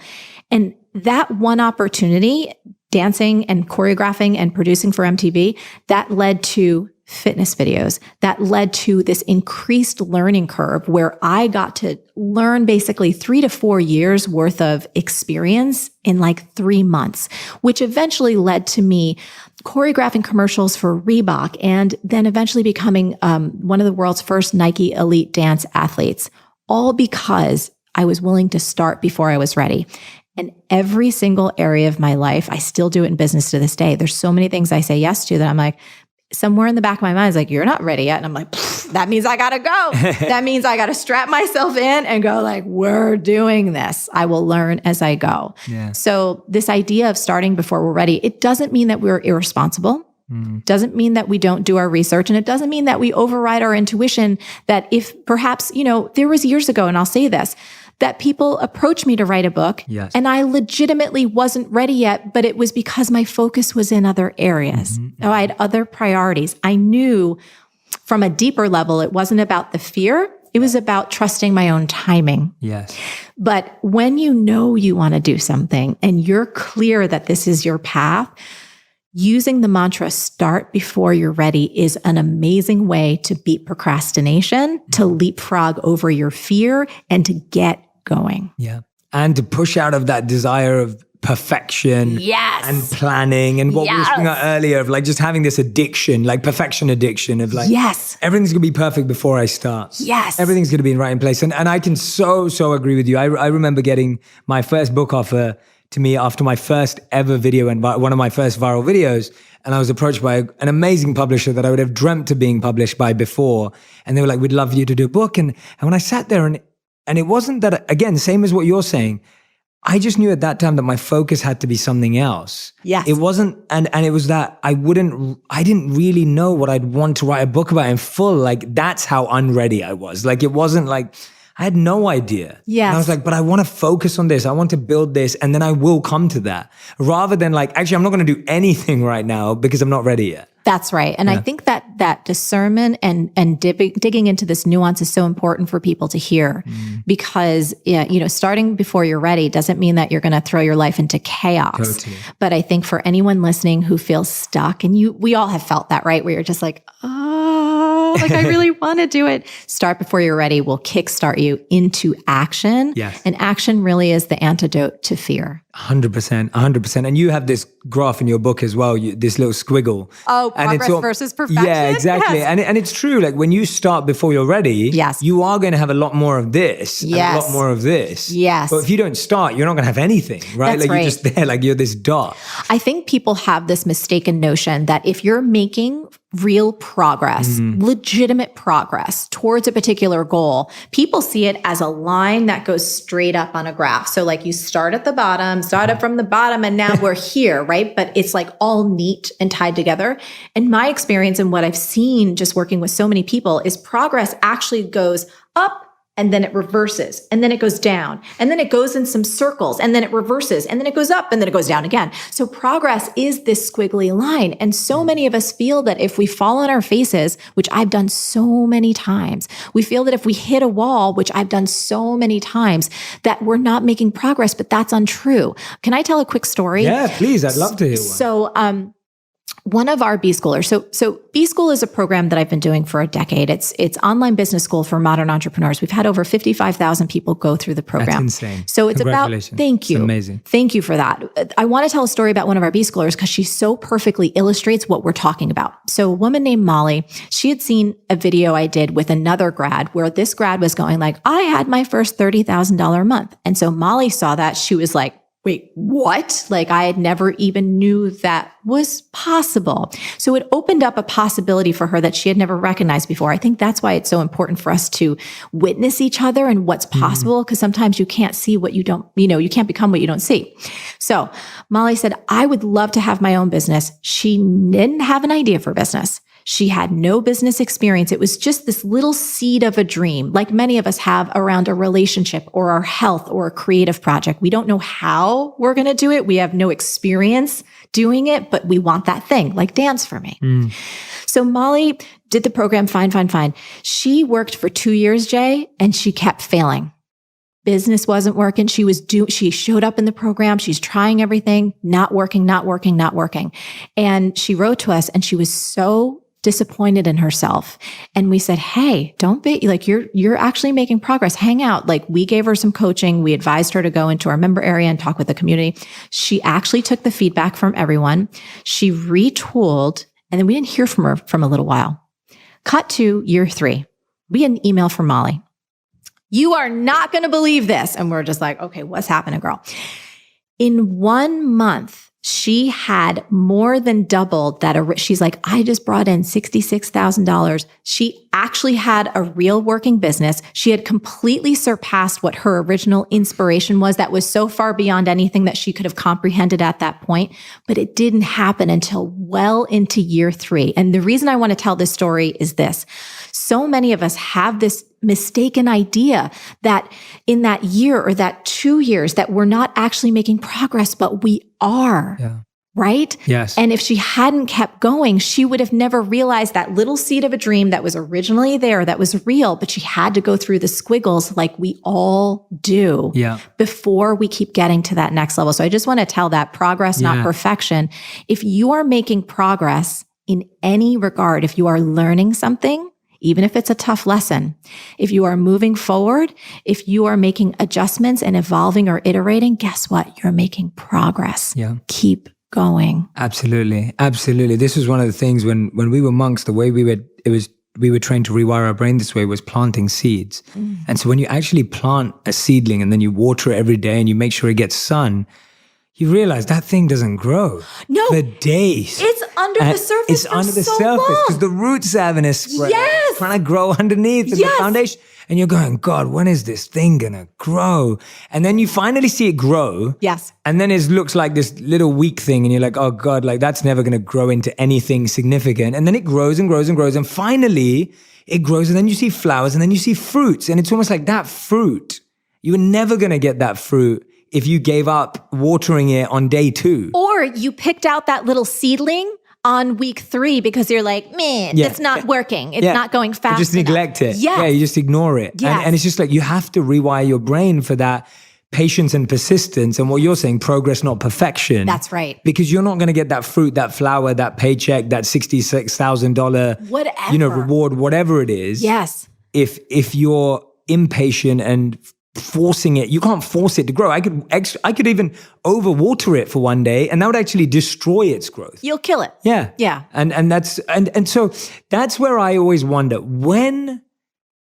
And that one opportunity, dancing and choreographing and producing for MTV, that led to fitness videos. That led to this increased learning curve where I got to learn basically 3 to 4 years worth of experience in like 3 months, which eventually led to me choreographing commercials for Reebok and then eventually becoming one of the world's first Nike elite dance athletes, all because I was willing to start before I was ready. And every single area of my life, I still do it in business to this day. There's so many things I say yes to that I'm like, somewhere in the back of my mind is like, you're not ready yet. And I'm like, that means I got to go. That means I got to strap myself in and go like, we're doing this. I will learn as I go. Yeah. So this idea of starting before we're ready, it doesn't mean that we're irresponsible. Doesn't mean that we don't do our research. And it doesn't mean that we override our intuition that if perhaps, there was years ago, and I'll say this, that people approached me to write a book and I legitimately wasn't ready yet, but it was because my focus was in other areas. I had other priorities. I knew from a deeper level, it wasn't about the fear. It was about trusting my own timing. Yes. But when you know you want to do something and you're clear that this is your path, using the mantra, start before you're ready, is an amazing way to beat procrastination, to leapfrog over your fear, and to get going. Yeah. And to push out of that desire of perfection and planning and what we were speaking about earlier of like just having this addiction, like perfection addiction of like, everything's going to be perfect before I start. Everything's going to be right in place. And I can so agree with you. I remember getting my first book offer to me after my first ever video and one of my first viral videos. And I was approached by an amazing publisher that I would have dreamt of being published by before. And they were like, we'd love you to do a book. And when I sat there and it wasn't that, again, same as what you're saying, I just knew at that time that my focus had to be something else. Yes. It wasn't, and it was that I didn't really know what I'd want to write a book about in full. Like that's how unready I was. Like it wasn't like, I had no idea. Yes. And I was like, but I want to focus on this. I want to build this. And then I will come to that rather than like, actually, I'm not going to do anything right now because I'm not ready yet. That's right. And I think that discernment and digging into this nuance is so important for people to hear because, starting before you're ready doesn't mean that you're going to throw your life into chaos. Totally. But I think for anyone listening who feels stuck, and we all have felt that, right? Where you're just like, like I really want to do it. Start before you're ready will kickstart you into action. Yes. And action really is the antidote to fear. 100%. And you have this graph in your book as well, this little squiggle. Oh, progress versus perfection. Yeah, exactly. Yes. And it's true. Like when you start before you're ready, you are going to have a lot more of this and a lot more of this. Yes. But if you don't start, you're not going to have anything, right? That's like you're just there, like you're this dot. I think people have this mistaken notion that if you're making real progress, legitimate progress towards a particular goal, people see it as a line that goes straight up on a graph. So like you start at the bottom, started from the bottom, and now we're here, right? But it's like all neat and tied together. And my experience and what I've seen just working with so many people is progress actually goes up and then it reverses and then it goes down and then it goes in some circles and then it reverses and then it goes up and then it goes down again. So progress is this squiggly line. And so many of us feel that if we fall on our faces, which I've done so many times, we feel that if we hit a wall, which I've done so many times, that we're not making progress, but that's untrue. Can I tell a quick story? Yeah, please. I'd love to hear one. So, one of our B Schoolers. So B School is a program that I've been doing for a decade. It's online business school for modern entrepreneurs. We've had over 55,000 people go through the program. That's insane. So it's about, thank you. It's amazing. Thank you for that. I want to tell a story about one of our B Schoolers because she so perfectly illustrates what we're talking about. So a woman named Molly, she had seen a video I did with another grad where this grad was going like, I had my first $30,000 month. And so Molly saw that. She was like, wait, what? Like I had never even knew that was possible. So it opened up a possibility for her that she had never recognized before. I think that's why it's so important for us to witness each other and what's possible, because sometimes you can't see what you don't, you can't become what you don't see. So Molly said, I would love to have my own business. She didn't have an idea for business. She had no business experience. It was just this little seed of a dream, like many of us have around a relationship or our health or a creative project. We don't know how we're going to do it. We have no experience doing it, but we want that thing, like dance for me. So Molly did the program, fine. She worked for 2 years, Jay, and she kept failing. Business wasn't working. She showed up in the program. She's trying everything, not working. And she wrote to us and she was so disappointed in herself. And we said, hey, don't be like, you're actually making progress. Hang out. Like we gave her some coaching. We advised her to go into our member area and talk with the community. She actually took the feedback from everyone. She retooled, and then we didn't hear from her from a little while. Cut to year 3. We had an email from Molly. You are not going to believe this. And we're just like, okay, what's happening, girl? In 1 month, she had more than doubled that. She's like, I just brought in $66,000. She actually had a real working business. She had completely surpassed what her original inspiration was. That was so far beyond anything that she could have comprehended at that point. But it didn't happen until well into year 3. And the reason I want to tell this story is this. So many of us have this mistaken idea that in that year or that 2 years that we're not actually making progress, but we are. Yeah. Right? Yes. And if she hadn't kept going, she would have never realized that little seed of a dream that was originally there, that was real, but she had to go through the squiggles like we all do before we keep getting to that next level. So I just want to tell that progress, not perfection. If you are making progress in any regard, if you are learning something, even if it's a tough lesson, if you are moving forward, if you are making adjustments and evolving or iterating, guess what? You're making progress. Yeah. Keep going. Absolutely. This was one of the things when we were monks, the way we were trained to rewire our brain this way was planting seeds. And so when you actually plant a seedling and then you water it every day and you make sure it gets sun, you realize that thing doesn't grow for days. It's under the surface. It's under the surface because the roots haven't spread. Yes. Trying to grow underneath in the foundation. And you're going, God, when is this thing going to grow? And then you finally see it grow. Yes. And then it looks like this little weak thing. And you're like, oh God, like that's never going to grow into anything significant. And then it grows and grows and grows. And finally it grows. And then you see flowers and then you see fruits. And it's almost like that fruit. You were never going to get that fruit if you gave up watering it on day 2. Or you picked out that little seedling on week 3 because you're like, man, it's not working. It's not going fast. You just neglect it. Yes. Yeah, you just ignore it. Yes. And it's just like you have to rewire your brain for that patience and persistence. And what you're saying, progress, not perfection. That's right. Because you're not going to get that fruit, that flower, that paycheck, that $66,000 reward, whatever it is. Yes. If you're impatient and forcing it, you can't force it to grow. I could even overwater it for one day and that would actually destroy its growth. You'll kill it. Yeah. Yeah. And so that's where I always wonder, when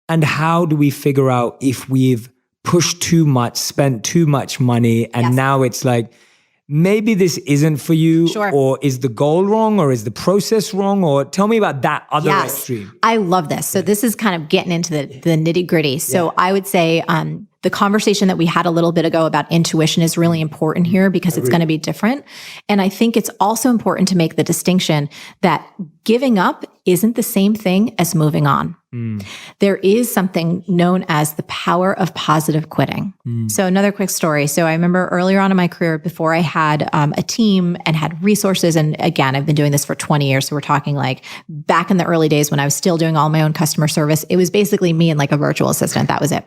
and how do we figure out if we've pushed too much, spent too much money, and now it's like, maybe this isn't for you, or is the goal wrong, or is the process wrong, or tell me about that other extreme. I love this. So this is kind of getting into the nitty gritty. So I would say the conversation that we had a little bit ago about intuition is really important here because it's going to be different. And I think it's also important to make the distinction that giving up isn't the same thing as moving on. There is something known as the power of positive quitting. So another quick story. So I remember earlier on in my career, before I had a team and had resources, and again, I've been doing this for 20 years. So we're talking like back in the early days when I was still doing all my own customer service, it was basically me and like a virtual assistant. That was it.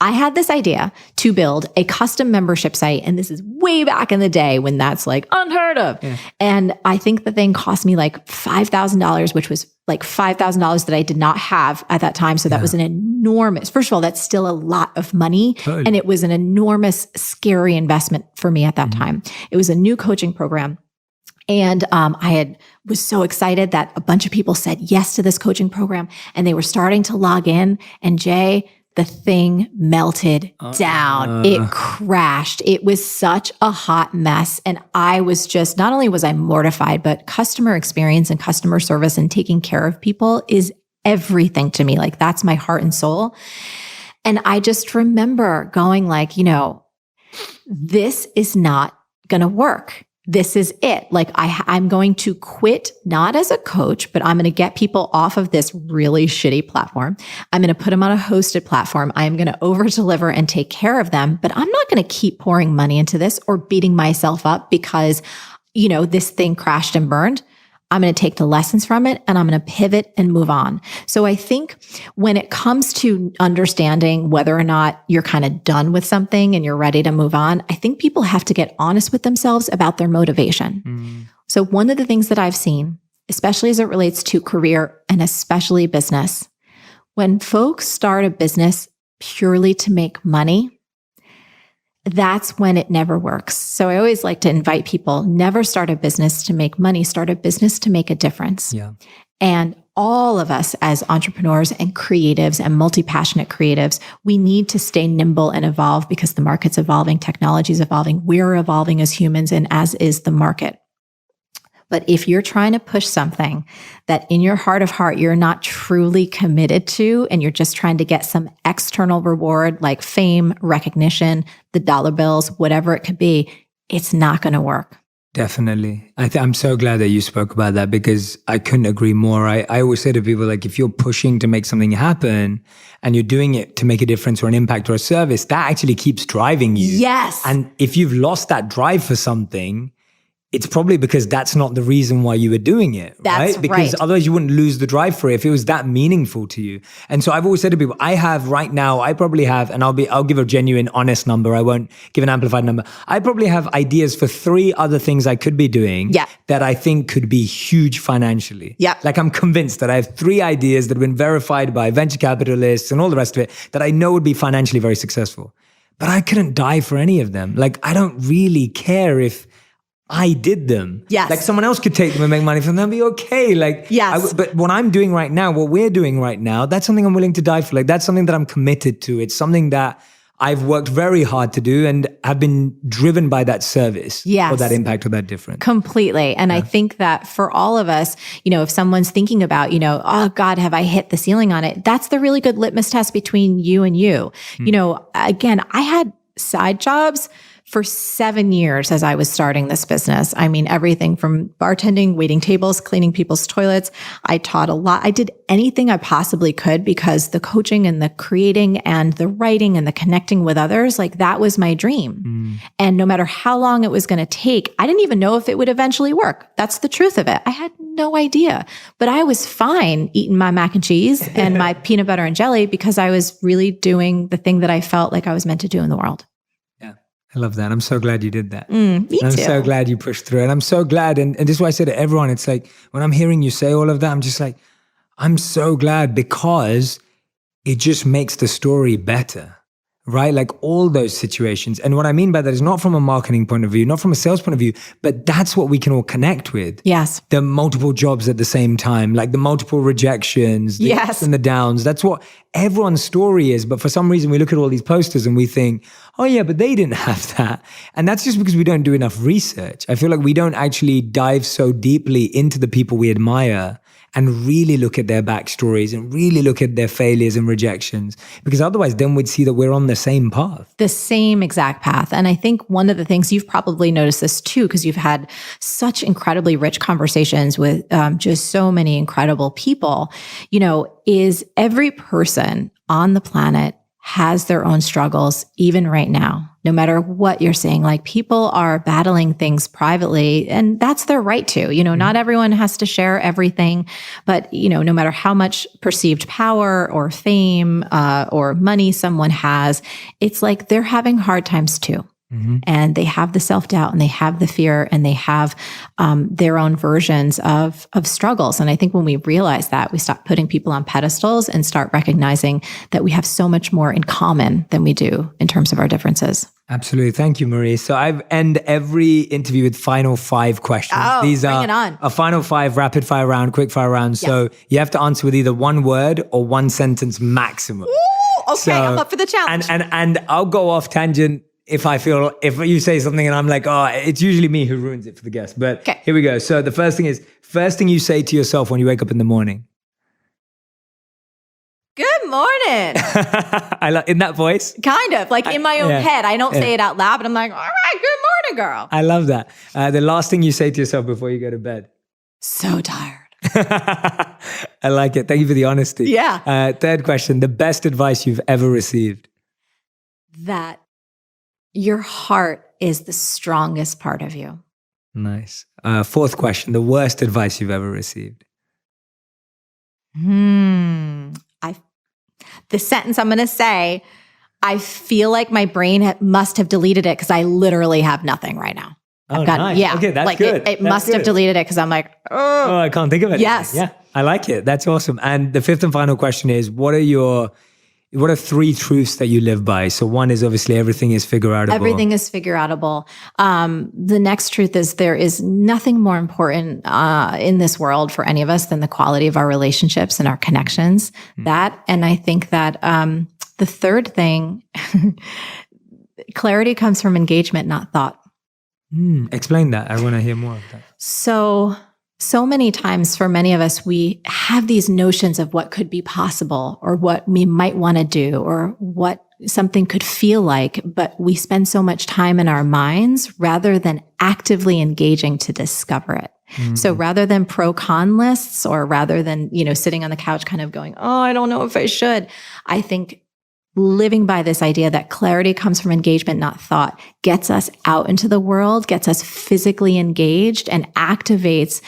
I had this idea to build a custom membership site. And this is way back in the day when that's like unheard of. Yeah. And I think the thing cost me like $5,000, which was like $5,000 that I did not have at that time. So that was an enormous, first of all, that's still a lot of money. Totally. And it was an enormous, scary investment for me at that time. It was a new coaching program. And I was so excited that a bunch of people said yes to this coaching program and they were starting to log in. And Jay, the thing melted down. It crashed. It was such a hot mess. And I was just, not only was I mortified, but customer experience and customer service and taking care of people is everything to me. Like that's my heart and soul. And I just remember going like, this is not going to work. This is it. Like I'm going to quit, not as a coach, but I'm going to get people off of this really shitty platform. I'm going to put them on a hosted platform. I'm going to over deliver and take care of them, but I'm not going to keep pouring money into this or beating myself up because, this thing crashed and burned. I'm going to take the lessons from it and I'm going to pivot and move on. So I think when it comes to understanding whether or not you're kind of done with something and you're ready to move on, I think people have to get honest with themselves about their motivation. So one of the things that I've seen, especially as it relates to career and especially business, when folks start a business purely to make money, that's when it never works. So I always like to invite people, never start a business to make money, start a business to make a difference. Yeah. And all of us as entrepreneurs and creatives and multi-passionate creatives, we need to stay nimble and evolve because the market's evolving, technology's evolving, we're evolving as humans, and as is the market. But if you're trying to push something that in your heart of heart, you're not truly committed to, and you're just trying to get some external reward like fame, recognition, the dollar bills, whatever it could be, it's not going to work. Definitely. I'm so glad that you spoke about that because I couldn't agree more. I always say to people, like, if you're pushing to make something happen and you're doing it to make a difference or an impact or a service, that actually keeps driving you. Yes. And if you've lost that drive for something, it's probably because that's not the reason why you were doing it, That's right? Because otherwise you wouldn't lose the drive for it if it was that meaningful to you. And so I've always said to people, I probably have, and I'll give a genuine, honest number. I won't give an amplified number. I probably have ideas for 3 other things I could be doing that I think could be huge financially. Yeah. Like I'm convinced that I have 3 ideas that have been verified by venture capitalists and all the rest of it that I know would be financially very successful. But I couldn't die for any of them. Like I don't really care if I did them. Yes. Like someone else could take them and make money from them and be okay. Like, yes. But what I'm doing right now, what we're doing right now, that's something I'm willing to die for. Like that's something that I'm committed to. It's something that I've worked very hard to do and have been driven by that service or that impact or that difference. Completely. And I think that for all of us, if someone's thinking about, oh God, have I hit the ceiling on it? That's the really good litmus test between you and you. Again, I had side jobs for 7 years as I was starting this business. I mean, everything from bartending, waiting tables, cleaning people's toilets. I taught a lot. I did anything I possibly could because the coaching and the creating and the writing and the connecting with others, like that was my dream. And no matter how long it was going to take, I didn't even know if it would eventually work. That's the truth of it. I had no idea, but I was fine eating my mac and cheese and my peanut butter and jelly because I was really doing the thing that I felt like I was meant to do in the world. I love that. I'm so glad you did that. Me too. I'm so glad you pushed through it. I'm so glad. And this is why I say to everyone, it's like, when I'm hearing you say all of that, I'm just like, I'm so glad because it just makes the story better, right? Like all those situations. And what I mean by that is not from a marketing point of view, not from a sales point of view, but that's what we can all connect with. Yes. The multiple jobs at the same time, like the multiple rejections, the ups and the downs. That's what everyone's story is. But for some reason, we look at all these posters and we think, oh yeah, but they didn't have that. And that's just because we don't do enough research. I feel like we don't actually dive so deeply into the people we admire and really look at their backstories and really look at their failures and rejections, because otherwise then we'd see that we're on the same path. The same exact path. And I think one of the things you've probably noticed this too, because you've had such incredibly rich conversations with just so many incredible people, is every person on the planet has their own struggles, even right now, no matter what you're saying. Like people are battling things privately, and that's their right to. Not everyone has to share everything, but no matter how much perceived power or fame or money someone has, it's like they're having hard times too. And they have the self-doubt and they have the fear and they have their own versions of struggles. And I think when we realize that, we stop putting people on pedestals and start recognizing that we have so much more in common than we do in terms of our differences. Absolutely. Thank you, Marie. So I end every interview with final 5 questions. Oh, These bring are it on. a final 5 rapid fire round, quick fire round. Yes. So you have to answer with either one word or one sentence maximum. Ooh, okay, I'm up for the challenge. And I'll go off tangent if you say something and I'm like, oh, it's usually me who ruins it for the guest. But Here we go. So the first thing you say to yourself when you wake up in the morning. Good morning. In that voice. Kind of like in my own head. I don't say it out loud, but I'm like, all right, good morning, girl. I love that. The last thing you say to yourself before you go to bed. So tired. I like it. Thank you for the honesty. Yeah. Third question, the best advice you've ever received. That your heart is the strongest part of you. Nice. Fourth question, the worst advice you've ever received. The sentence I'm going to say, I feel like my brain must have deleted it because I literally have nothing right now. Oh, nice. Yeah. Okay, that's good. It must have deleted it because I'm like, oh, I can't think of it. Yes. Yeah, I like it. That's awesome. And the fifth and final question is, what are three truths that you live by? So one is obviously everything is figure outable. Everything is figure outable. The next truth is there is nothing more important in this world for any of us than the quality of our relationships and our connections. That, and I think that the third thing, clarity comes from engagement, not thought. Explain that. I want to hear more of that. So many times for many of us, we have these notions of what could be possible or what we might want to do or what something could feel like, but we spend so much time in our minds rather than actively engaging to discover it. So rather than pro-con lists or rather than, sitting on the couch kind of going, oh, I don't know if I should, I think living by this idea that clarity comes from engagement, not thought, gets us out into the world, gets us physically engaged, and activates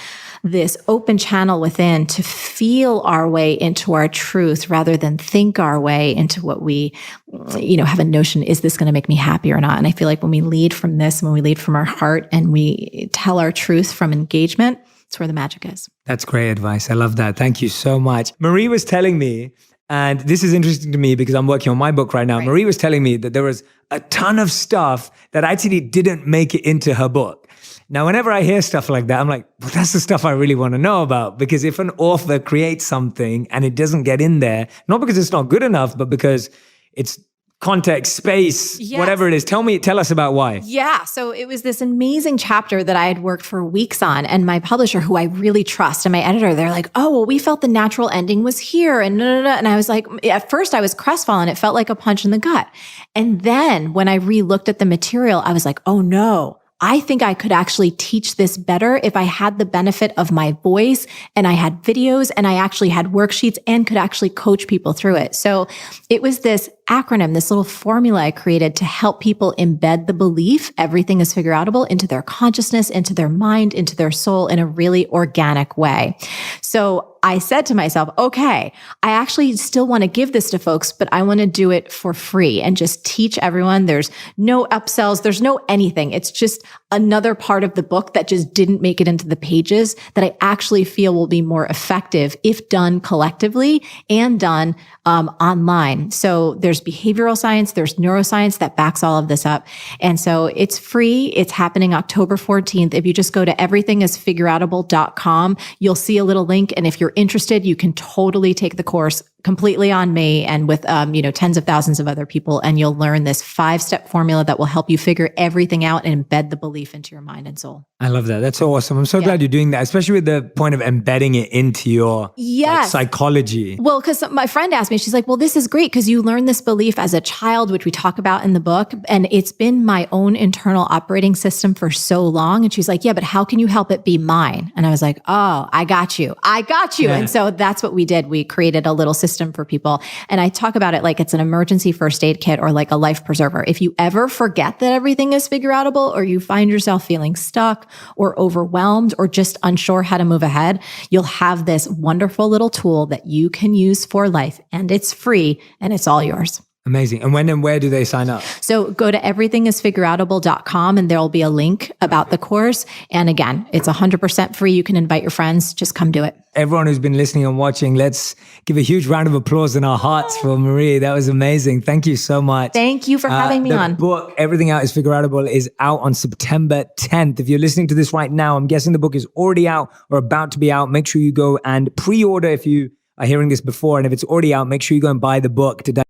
this open channel within to feel our way into our truth rather than think our way into what we, have a notion, is this going to make me happy or not? And I feel like when we lead from this, when we lead from our heart and we tell our truth from engagement, it's where the magic is. That's great advice. I love that. Thank you so much. Marie was telling me, and this is interesting to me because I'm working on my book right now. Right. Marie was telling me that there was a ton of stuff that actually didn't make it into her book. Now, whenever I hear stuff like that, I'm like, well, that's the stuff I really want to know about. Because if an author creates something and it doesn't get in there, not because it's not good enough, but because it's context, space, whatever it is. Tell us about why. Yeah. So it was this amazing chapter that I had worked for weeks on, and my publisher, who I really trust, and my editor, they're like, oh, well, we felt the natural ending was here. And And I was like, at first I was crestfallen. It felt like a punch in the gut. And then when I re-looked at the material, I was like, oh no, I think I could actually teach this better if I had the benefit of my voice and I had videos and I actually had worksheets and could actually coach people through it. So it was this acronym, this little formula I created to help people embed the belief everything is figure outable into their consciousness, into their mind, into their soul in a really organic way. So I said to myself, okay, I actually still want to give this to folks, but I want to do it for free and just teach everyone. There's no upsells. There's no anything. It's just another part of the book that just didn't make it into the pages that I actually feel will be more effective if done collectively and done online. So there's behavioral science, there's neuroscience that backs all of this up. And so it's free. It's happening October 14th. If you just go to everythingisfigureoutable.com, you'll see a little link. And if you're interested, you can totally take the course completely on me and with, tens of thousands of other people. And you'll learn this 5-step formula that will help you figure everything out and embed the belief into your mind and soul. I love that. That's so awesome. I'm so glad you're doing that, especially with the point of embedding it into your psychology. Well, because my friend asked me, she's like, well, this is great because you learned this belief as a child, which we talk about in the book. And it's been my own internal operating system for so long. And she's like, yeah, but how can you help it be mine? And I was like, oh, I got you. Yeah. And so that's what we did. We created a little system for people. And I talk about it like it's an emergency first aid kit or like a life preserver. If you ever forget that everything is figure outable, or you find yourself feeling stuck or overwhelmed or just unsure how to move ahead, you'll have this wonderful little tool that you can use for life, and it's free and it's all yours. Amazing. And when and where do they sign up? So go to everythingisfigureoutable.com and there'll be a link about the course. And again, it's 100% free. You can invite your friends. Just come do it. Everyone who's been listening and watching, let's give a huge round of applause in our hearts for Marie. That was amazing. Thank you so much. Thank you for having me on. The book, Everything Out is Figure Outable, is out on September 10th. If you're listening to this right now, I'm guessing the book is already out or about to be out. Make sure you go and pre-order if you are hearing this before. And if it's already out, make sure you go and buy the book today.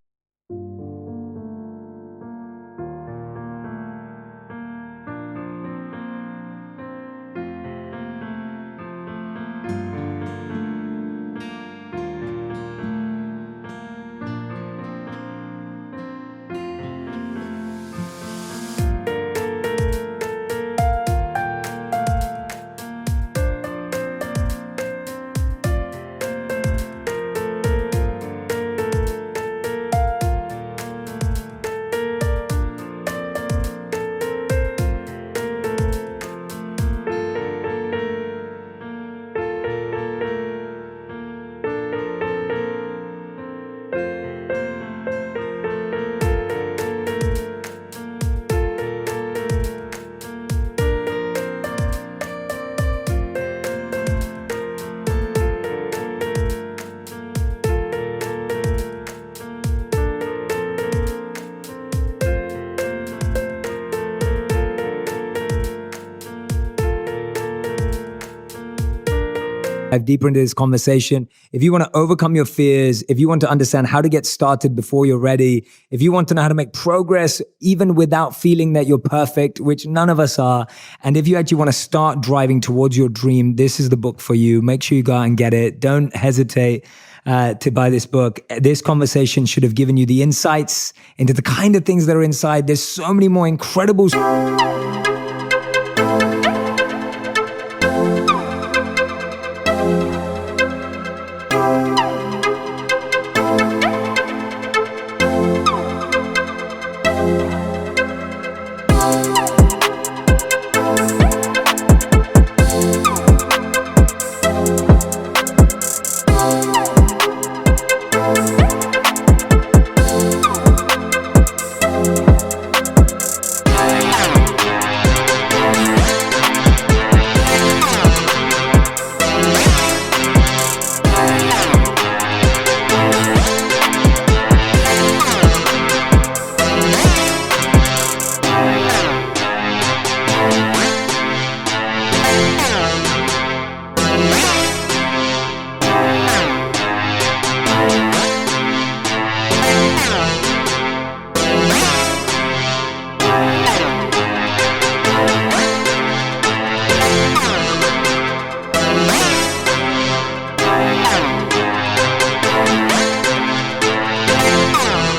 dive deeper into this conversation. If you want to overcome your fears, if you want to understand how to get started before you're ready, if you want to know how to make progress even without feeling that you're perfect, which none of us are, and if you actually want to start driving towards your dream, this is the book for you. Make sure you go out and get it. Don't hesitate to buy this book. This conversation should have given you the insights into the kind of things that are inside. There's so many more incredible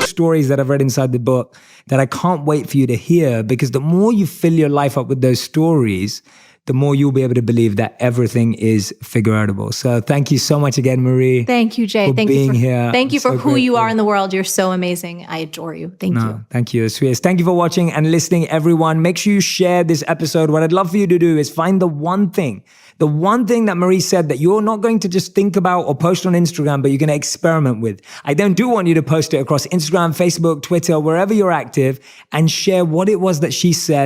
stories that I've read inside the book that I can't wait for you to hear, because the more you fill your life up with those stories, the more you'll be able to believe that everything is figure-outable. So thank you so much again, Marie. Thank you, Jay. For being here. Thank you I'm for so who you grateful. are in the world. You're so amazing. I adore you. Thank you. Thank you. Sweetest. Thank you for watching and listening, everyone. Make sure you share this episode. What I'd love for you to do is find the one thing that Marie said that you're not going to just think about or post on Instagram, but you're going to experiment with. I do want you to post it across Instagram, Facebook, Twitter, wherever you're active, and share what it was that she said